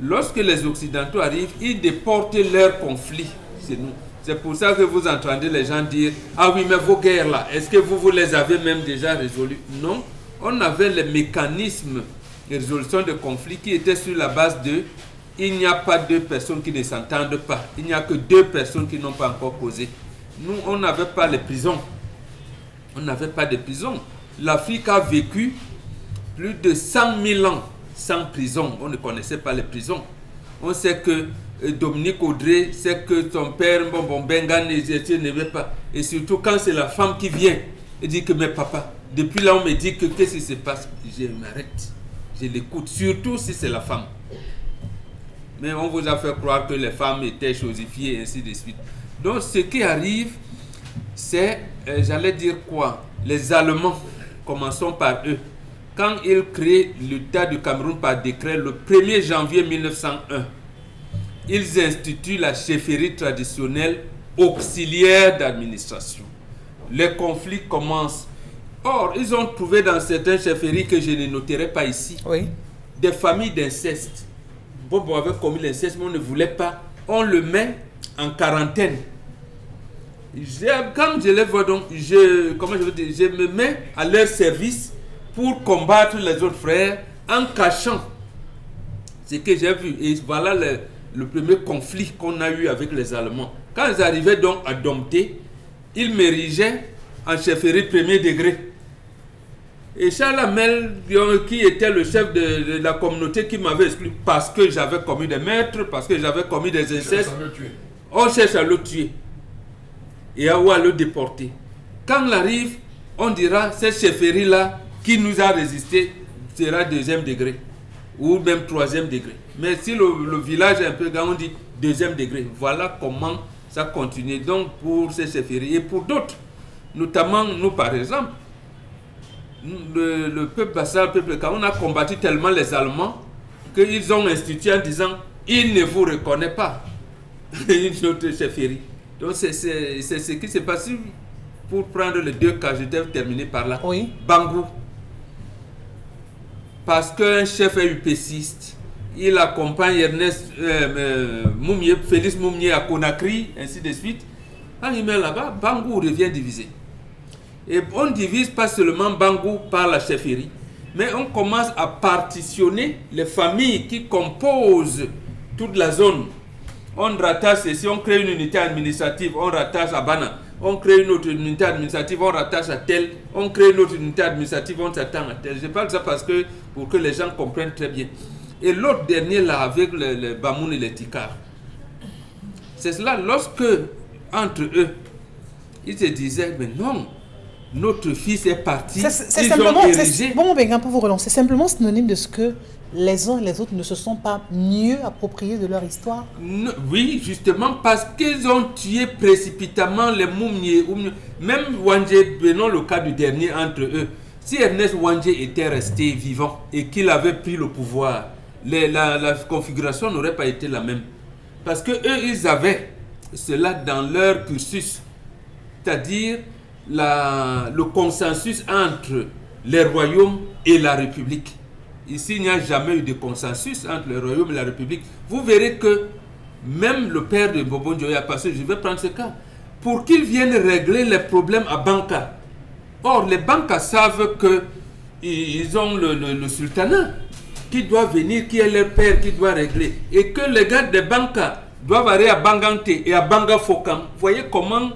Lorsque les Occidentaux arrivent, ils déportent leurs conflits chez nous. C'est pour ça que vous entendez les gens dire « Ah oui, mais vos guerres là, est-ce que vous les avez même déjà résolues ?» Non, on avait les mécanismes de résolution de conflits qui étaient sur la base de « Il n'y a pas deux personnes qui ne s'entendent pas, il n'y a que deux personnes qui n'ont pas encore causé. » Nous, on n'avait pas les prisons. On n'avait pas de prisons. L'Afrique a vécu plus de 100 000 ans sans prison. On ne connaissait pas les prisons. On sait que Dominique Audrey sait que son père, Benga, ne veut pas. Et surtout quand c'est la femme qui vient et dit que, mais papa, depuis là on me dit que qu'est-ce qui se passe? Je m'arrête, je l'écoute, surtout si c'est la femme. Mais on vous a fait croire que les femmes étaient chosifiées et ainsi de suite. Donc ce qui arrive, c'est, j'allais dire quoi? Les Allemands, commençons par eux. Quand ils créent l'État du Cameroun par décret le 1er janvier 1901, ils instituent la chefferie traditionnelle auxiliaire d'administration. Les conflits commencent. Or, ils ont trouvé dans certaines chefferies que je ne noterai pas ici, oui, des familles d'inceste. Bobo avait commis l'inceste, mais on ne voulait pas. On le met en quarantaine. Quand je les vois, donc, je me mets à leur service pour combattre les autres frères en cachant ce que j'ai vu. Et voilà le premier conflit qu'on a eu avec les Allemands. Quand ils arrivaient donc à dompter, ils m'érigeaient en chefferie premier degré. Et Charles Hamel, qui était le chef de la communauté, qui m'avait exclu parce que j'avais commis des meurtres, parce que j'avais commis des incestes, on cherche à le tuer et à le déporter. Quand on arrive, on dira cette chefferie-là qui nous a résisté sera deuxième degré ou même troisième degré. Mais si le village est un peu grand, on dit deuxième degré. Voilà comment ça continue donc pour ces chefferies et pour d'autres. Notamment nous par exemple, le peuple Bassa, le peuple Ka, on a combattu tellement les Allemands qu'ils ont institué en disant ils ne vous reconnaissent pas une autre chefferie. Donc c'est ce qui s'est passé. Pour prendre les deux cas, je vais terminer par là. Oui. Bangou. Parce qu'un chef est upéciste, il accompagne Ernest Moumié, Félix Moumié à Conakry, ainsi de suite. Quand il met là-bas, Bangou revient divisé. Et on ne divise pas seulement Bangou par la chefferie, mais on commence à partitionner les familles qui composent toute la zone. On rattache, si on crée une unité administrative, on rattache à Bana. On crée une autre unité administrative, on rattache à tel. On crée une autre unité administrative, on s'attend à tel. Je parle de ça parce que, pour que les gens comprennent très bien. Et l'autre dernier là, avec le Bamoun et les Tikar. C'est cela, lorsque, entre eux, ils se disaient, mais non, notre fils est parti, ils ont érigé. Bon, ben, pour vous relancer, c'est simplement synonyme de ce que les uns et les autres ne se sont pas mieux appropriés de leur histoire? Non, oui, justement, parce qu'ils ont tué précipitamment les Moumiers. Même Wandje, prenons le cas du dernier entre eux. Si Ernest Wandje était resté vivant et qu'il avait pris le pouvoir, la configuration n'aurait pas été la même. Parce que eux, ils avaient cela dans leur cursus. C'est-à-dire le consensus entre les royaumes et la République. Ici, il n'y a jamais eu de consensus entre le royaume et la République. Vous verrez que même le père de Bobo Dioya, parce que je vais prendre ce cas, pour qu'il vienne régler les problèmes à Banka. Or, les Banka savent qu'ils ont le sultanat qui doit venir, qui est leur père, qui doit régler. Et que les gars des Banka doivent aller à Bangante et à Banga Fokam. Vous voyez comment,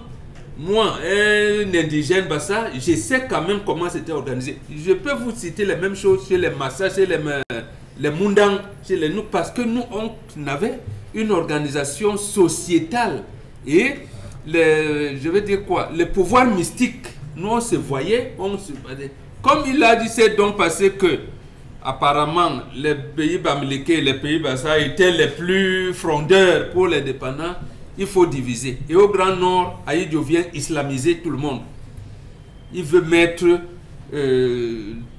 moi, un indigène, Bassa, je sais quand même comment c'était organisé. Je peux vous citer les mêmes choses chez les Massa, chez les Mundang, chez les nous, parce que nous, on avait une organisation sociétale. Et, je veux dire quoi, les pouvoirs mystiques, nous, on se voyait, comme il a dit, c'est donc passé que apparemment, les pays Bamileke, les pays Bassa étaient les plus frondeurs pour les dépendants. Il faut diviser. Et au Grand Nord, Aïdio vient islamiser tout le monde. Il veut mettre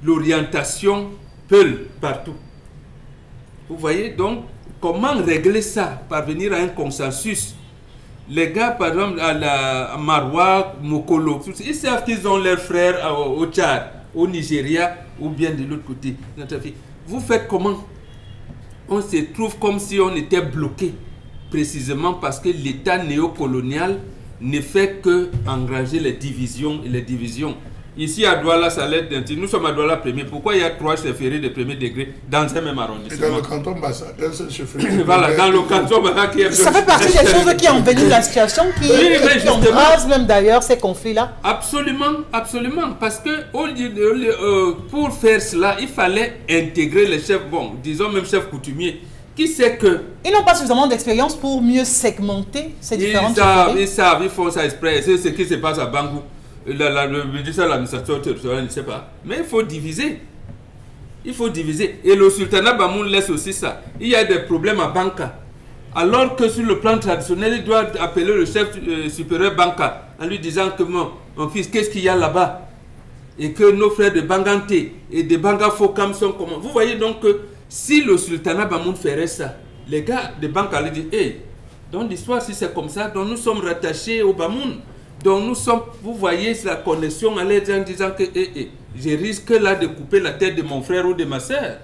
l'orientation Peul partout. Vous voyez donc comment régler ça, parvenir à un consensus. Les gars, par exemple, à Marwa, Mokolo, ils savent qu'ils ont leurs frères au Tchad, au Nigeria, ou bien de l'autre côté. Vous faites comment? On se trouve comme si on était bloqué, précisément parce que l'État néocolonial ne fait que engager les divisions et les divisions. Ici à Douala, ça l'aide d'un titre. Nous sommes à Douala premier. Pourquoi il y a 3 chefferies de premier degré dans un même arrondissement? Et dans le canton Bassa, un seul chefferie. Voilà, dans le canton Bassa qui est... Ça fait partie des choses qui enveniment la situation, qui embrasent même d'ailleurs ces conflits-là. Absolument, absolument. Parce que pour faire cela, il fallait intégrer les chefs, bon, disons même chefs coutumiers, qui sait que... Ils n'ont pas suffisamment d'expérience pour mieux segmenter ces différentes chefferies. Ils font ça exprès. C'est ce qui se passe à Bangou. Le ministère de l'administration territoriale ne sait pas. Mais il faut diviser. Il faut diviser. Et le sultanat Bamoun laisse aussi ça. Il y a des problèmes à Banka. Alors que sur le plan traditionnel, il doit appeler le chef supérieur Banka en lui disant que mon fils, qu'est-ce qu'il y a là-bas? Et que nos frères de Bangante et de Banga Fokam sont comment? Vous voyez donc que si le sultanat Bamoun ferait ça, les gars de Banka lui disent, hey, dans l'histoire, si c'est comme ça, donc nous sommes rattachés au Bamoun. Donc nous sommes, vous voyez la connexion à l'aide en disant que je risque là de couper la tête de mon frère ou de ma soeur.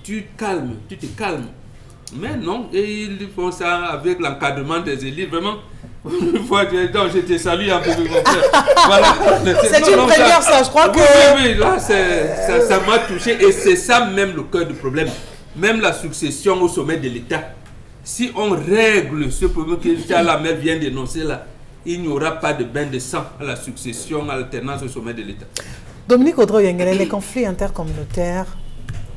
Tu te calmes. Mais non, et ils font ça avec l'encadrement des élites, vraiment. Une fois, donc je te salue un peu, mon frère. Voilà. C'est une première, ça, je crois que... Oui, là, ça m'a touché et c'est ça même le cœur du problème. Même la succession au sommet de l'État. Si on règle ce problème que la mère vient d'énoncer là, il n'y aura pas de bain de sang à la succession, à l'alternance au sommet de l'État. Dominique Audroy-Yengele, les conflits intercommunautaires,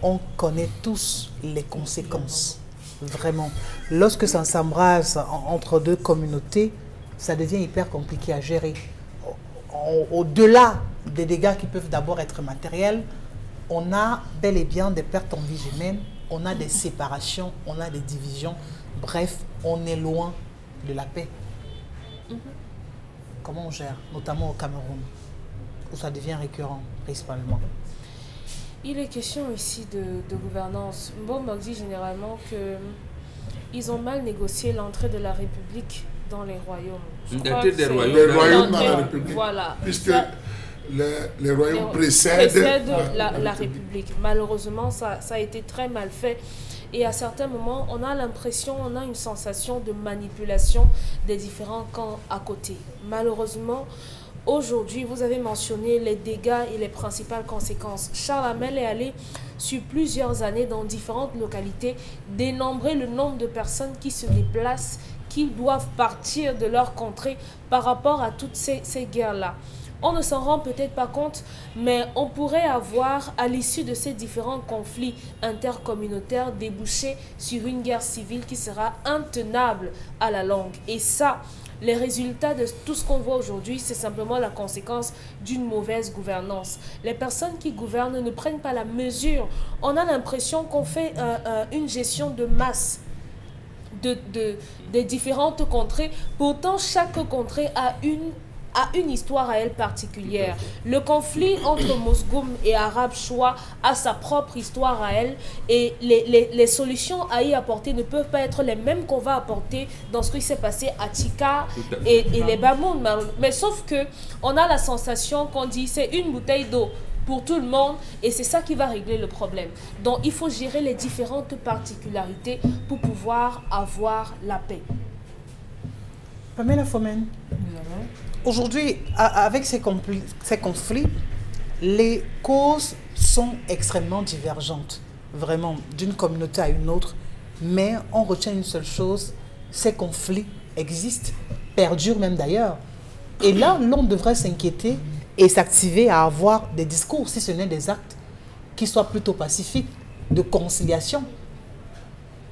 on connaît tous les conséquences. Vraiment. Lorsque ça s'embrase entre deux communautés, ça devient hyper compliqué à gérer. Au-delà des dégâts qui peuvent d'abord être matériels, on a bel et bien des pertes en vie humaine, on a des séparations, on a des divisions. Bref, on est loin de la paix. Comment on gère, notamment au Cameroun, où ça devient récurrent, principalement? Il est question ici de gouvernance. Mbombo dit généralement qu'ils ont mal négocié l'entrée de la République dans les royaumes. Les royaumes dans la République. Voilà. Puisque les royaumes précèdent la République. Malheureusement, ça a été très mal fait. Et à certains moments, on a l'impression, on a une sensation de manipulation des différents camps à côté. Malheureusement, aujourd'hui, vous avez mentionné les dégâts et les principales conséquences. Charles Hamel est allé sur plusieurs années dans différentes localités dénombrer le nombre de personnes qui se déplacent, qui doivent partir de leur contrée par rapport à toutes ces guerres-là. On ne s'en rend peut-être pas compte, mais on pourrait avoir, à l'issue de ces différents conflits intercommunautaires, débouché sur une guerre civile qui sera intenable à la longue. Et ça, les résultats de tout ce qu'on voit aujourd'hui, c'est simplement la conséquence d'une mauvaise gouvernance. Les personnes qui gouvernent ne prennent pas la mesure. On a l'impression qu'on fait une gestion de masse des différentes contrées. Pourtant, chaque contrée a une histoire à elle particulière. Le conflit entre Mosgoum et Arabe Choua a sa propre histoire à elle et les solutions à y apporter ne peuvent pas être les mêmes qu'on va apporter dans ce qui s'est passé à Tika et les Bamoun. Mais sauf que on a la sensation qu'on dit c'est une bouteille d'eau. pour tout le monde et c'est ça qui va régler le problème. Donc il faut gérer les différentes particularités pour pouvoir avoir la paix. Pamela Fomen, aujourd'hui, avec ces conflits, les causes sont extrêmement divergentes, vraiment, d'une communauté à une autre. Mais on retient une seule chose, ces conflits existent, perdurent même d'ailleurs. Et là, l'on devrait s'inquiéter et s'activer à avoir des discours, si ce n'est des actes, qui soient plutôt pacifiques, de conciliation.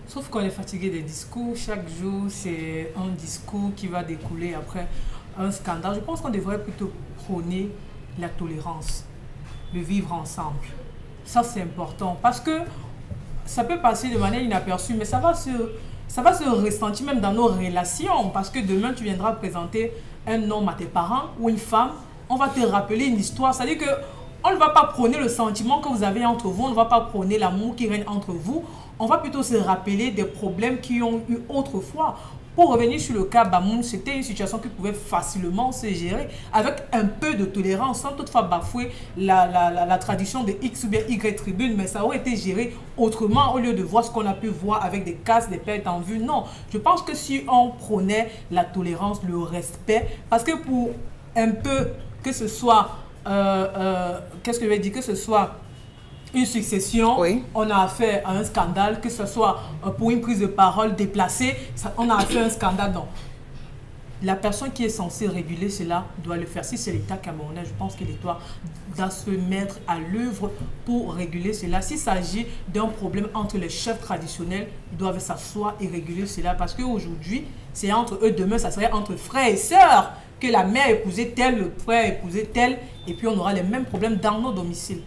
Sauf qu'on est fatigué des discours. Chaque jour, c'est un discours qui va découler après un scandale. Je pense qu'on devrait plutôt prôner la tolérance, le vivre ensemble. Ça, c'est important parce que ça peut passer de manière inaperçue, mais ça va se ressentir même dans nos relations. Parce que demain, tu viendras présenter un homme à tes parents ou une femme, on va te rappeler une histoire. C'est-à-dire qu'on ne va pas prôner le sentiment que vous avez entre vous, on ne va pas prôner l'amour qui règne entre vous. On va plutôt se rappeler des problèmes qui ont eu autrefois. Pour revenir sur le cas Bamoun, c'était une situation qui pouvait facilement se gérer avec un peu de tolérance, sans toutefois bafouer la tradition de X ou bien Y tribune, mais ça aurait été géré autrement au lieu de voir ce qu'on a pu voir avec des casses, des pertes en vue. Non, je pense que si on prônait la tolérance, le respect, parce que pour un peu que ce soit, qu'est-ce que je vais dire, que ce soit une succession, oui. On a affaire à un scandale, que ce soit pour une prise de parole déplacée, on a affaire à un scandale. Non. La personne qui est censée réguler cela doit le faire. Si c'est l'État camerounais, je pense que l'État doit se mettre à l'œuvre pour réguler cela. S'il s'agit d'un problème entre les chefs traditionnels, ils doivent s'asseoir et réguler cela. Parce qu'aujourd'hui, c'est entre eux, demain, ça serait entre frères et sœurs que la mère épousait tel, le frère épousait tel, et puis on aura les mêmes problèmes dans nos domiciles.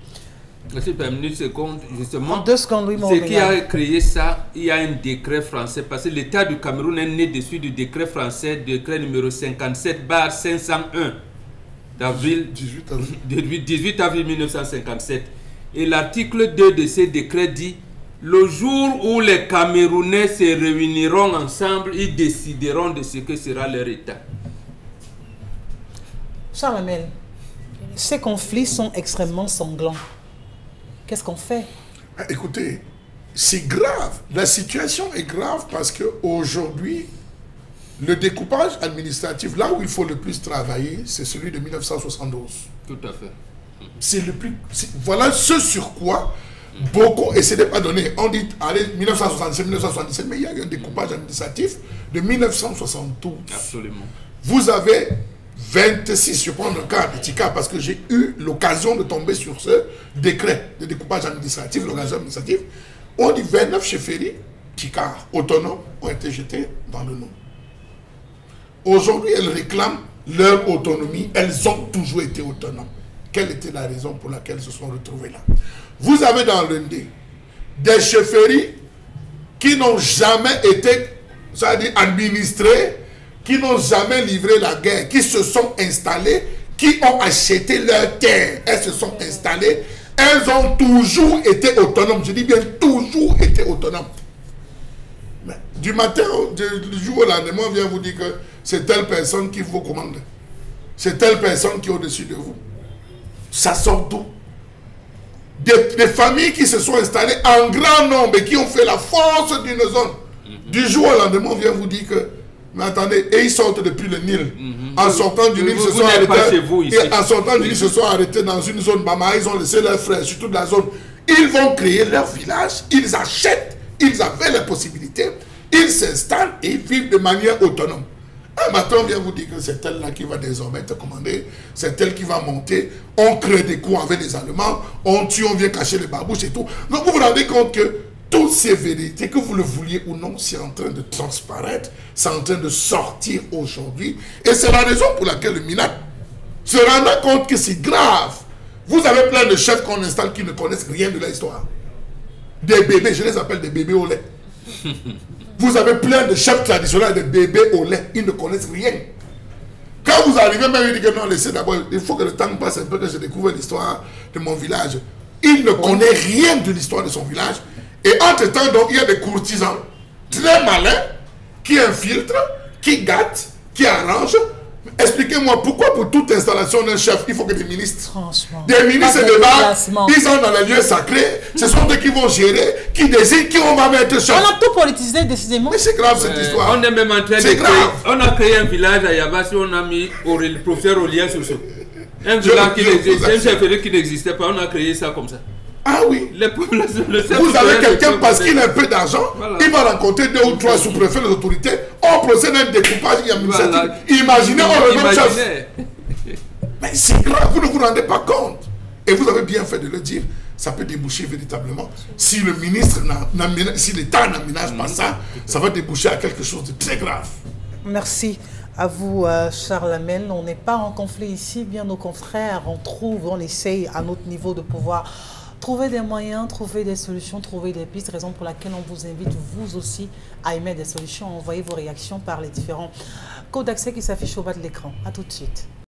Merci, une seconde, justement. 2 secondes, oui, ce qui a créé ça, il y a un décret français, parce que l'État du Cameroun est né dessus du décret français, décret numéro 57/501 d'avril 18 avril 1957. Et l'article 2 de ce décret dit: le jour où les Camerounais se réuniront ensemble, ils décideront de ce que sera leur État. Charles Amel, ces conflits sont extrêmement sanglants. Qu'est-ce qu'on fait? Écoutez, c'est grave. La situation est grave parce qu'aujourd'hui, le découpage administratif, là où il faut le plus travailler, c'est celui de 1972. Tout à fait. C'est le plus... Voilà ce sur quoi beaucoup... Et ce n'est pas donné. On dit, allez, 1967, 1977, mais il y a eu un découpage administratif de 1972. Absolument. Vous avez 26, je prends le cas de Tika parce que j'ai eu l'occasion de tomber sur ce décret de découpage administratif, l'organisation administrative. On dit 29 chefferies, Tika, autonomes, ont été jetées dans le nom. Aujourd'hui, elles réclament leur autonomie. Elles ont toujours été autonomes. Quelle était la raison pour laquelle elles se sont retrouvées là? Vous avez dans l'Indé des chefferies qui n'ont jamais été, ça veut dire, administrées, qui n'ont jamais livré la guerre, qui se sont installées, qui ont acheté leur terre. Elles se sont installées. Elles ont toujours été autonomes. Je dis bien toujours été autonomes. Mais du matin, du jour au lendemain, on vient vous dire que c'est telle personne qui vous commande. C'est telle personne qui est au-dessus de vous. Ça sort d'où? Des familles qui se sont installées en grand nombre et qui ont fait la force d'une zone. Du jour au lendemain, on vient vous dire que mais attendez, et ils sortent depuis le Nil. En sortant du Nil, ils se sont arrêtés. En sortant du Nil, ils se sont arrêtés dans une zone Bama. Ils ont laissé leurs frères sur toute la zone. Ils vont créer leur village. Ils achètent. Ils avaient la possibilité. Ils s'installent et ils vivent de manière autonome. Un matin, on vient vous dire que c'est elle-là qui va désormais te commander. C'est elle qui va monter. On crée des coups avec les Allemands. On tue, on vient cacher les barbouches et tout. Donc vous vous rendez compte que toutes ces vérités, que vous le vouliez ou non, c'est en train de transparaître, c'est en train de sortir aujourd'hui. Et c'est la raison pour laquelle le MINAC se rendra compte que c'est grave. Vous avez plein de chefs qu'on installe qui ne connaissent rien de l'histoire. Des bébés, je les appelle des bébés au lait. Vous avez plein de chefs traditionnels, des bébés au lait, ils ne connaissent rien. Quand vous arrivez, même ils disent que non, laissez d'abord, il faut que le temps passe un peu, que je découvre l'histoire de mon village. Il ne connaît rien de l'histoire de son village. Et entre-temps, donc, il y a des courtisans très malins qui infiltrent, qui gâtent, qui arrangent Expliquez-moi pourquoi pour toute installation d'un chef, il faut que des ministres. Franchement. Des ministres Pas se de débattent, déplacement. ils sont dans les lieux sacrés, ce sont eux qui vont gérer, qui décident, qui on va mettre chef. On a tout politisé décidément. Mais c'est grave cette histoire. On est même en train de C'est créer. grave. On a créé un village à Yabassi, on a mis le professeur Aurélien Soso. Un Je village qui vous n'existait, un assure. chef qui n'existait pas, on a créé ça comme ça. Ah oui. Vous Vous avez quelqu'un parce qu'il a un peu d'argent, Voilà. il va rencontrer 2 ou 3 sous-préfets, les autorités, on procède à un découpage administratif. Voilà. Imaginez, on le même chef. Imaginez. Mais c'est grave, vous ne vous rendez pas compte. Et vous avez bien fait de le dire. Ça peut déboucher véritablement. Si le ministre, si l'État n'aménage pas ça, ça va déboucher à quelque chose de très grave. Merci à vous, Charles Hamel. On n'est pas en conflit ici, bien au contraire. On essaye à notre niveau de pouvoir trouver des moyens, trouver des solutions, trouver des pistes. Raison pour laquelle on vous invite, vous aussi, à émettre des solutions, à envoyer vos réactions par les différents codes d'accès qui s'affichent au bas de l'écran. À tout de suite.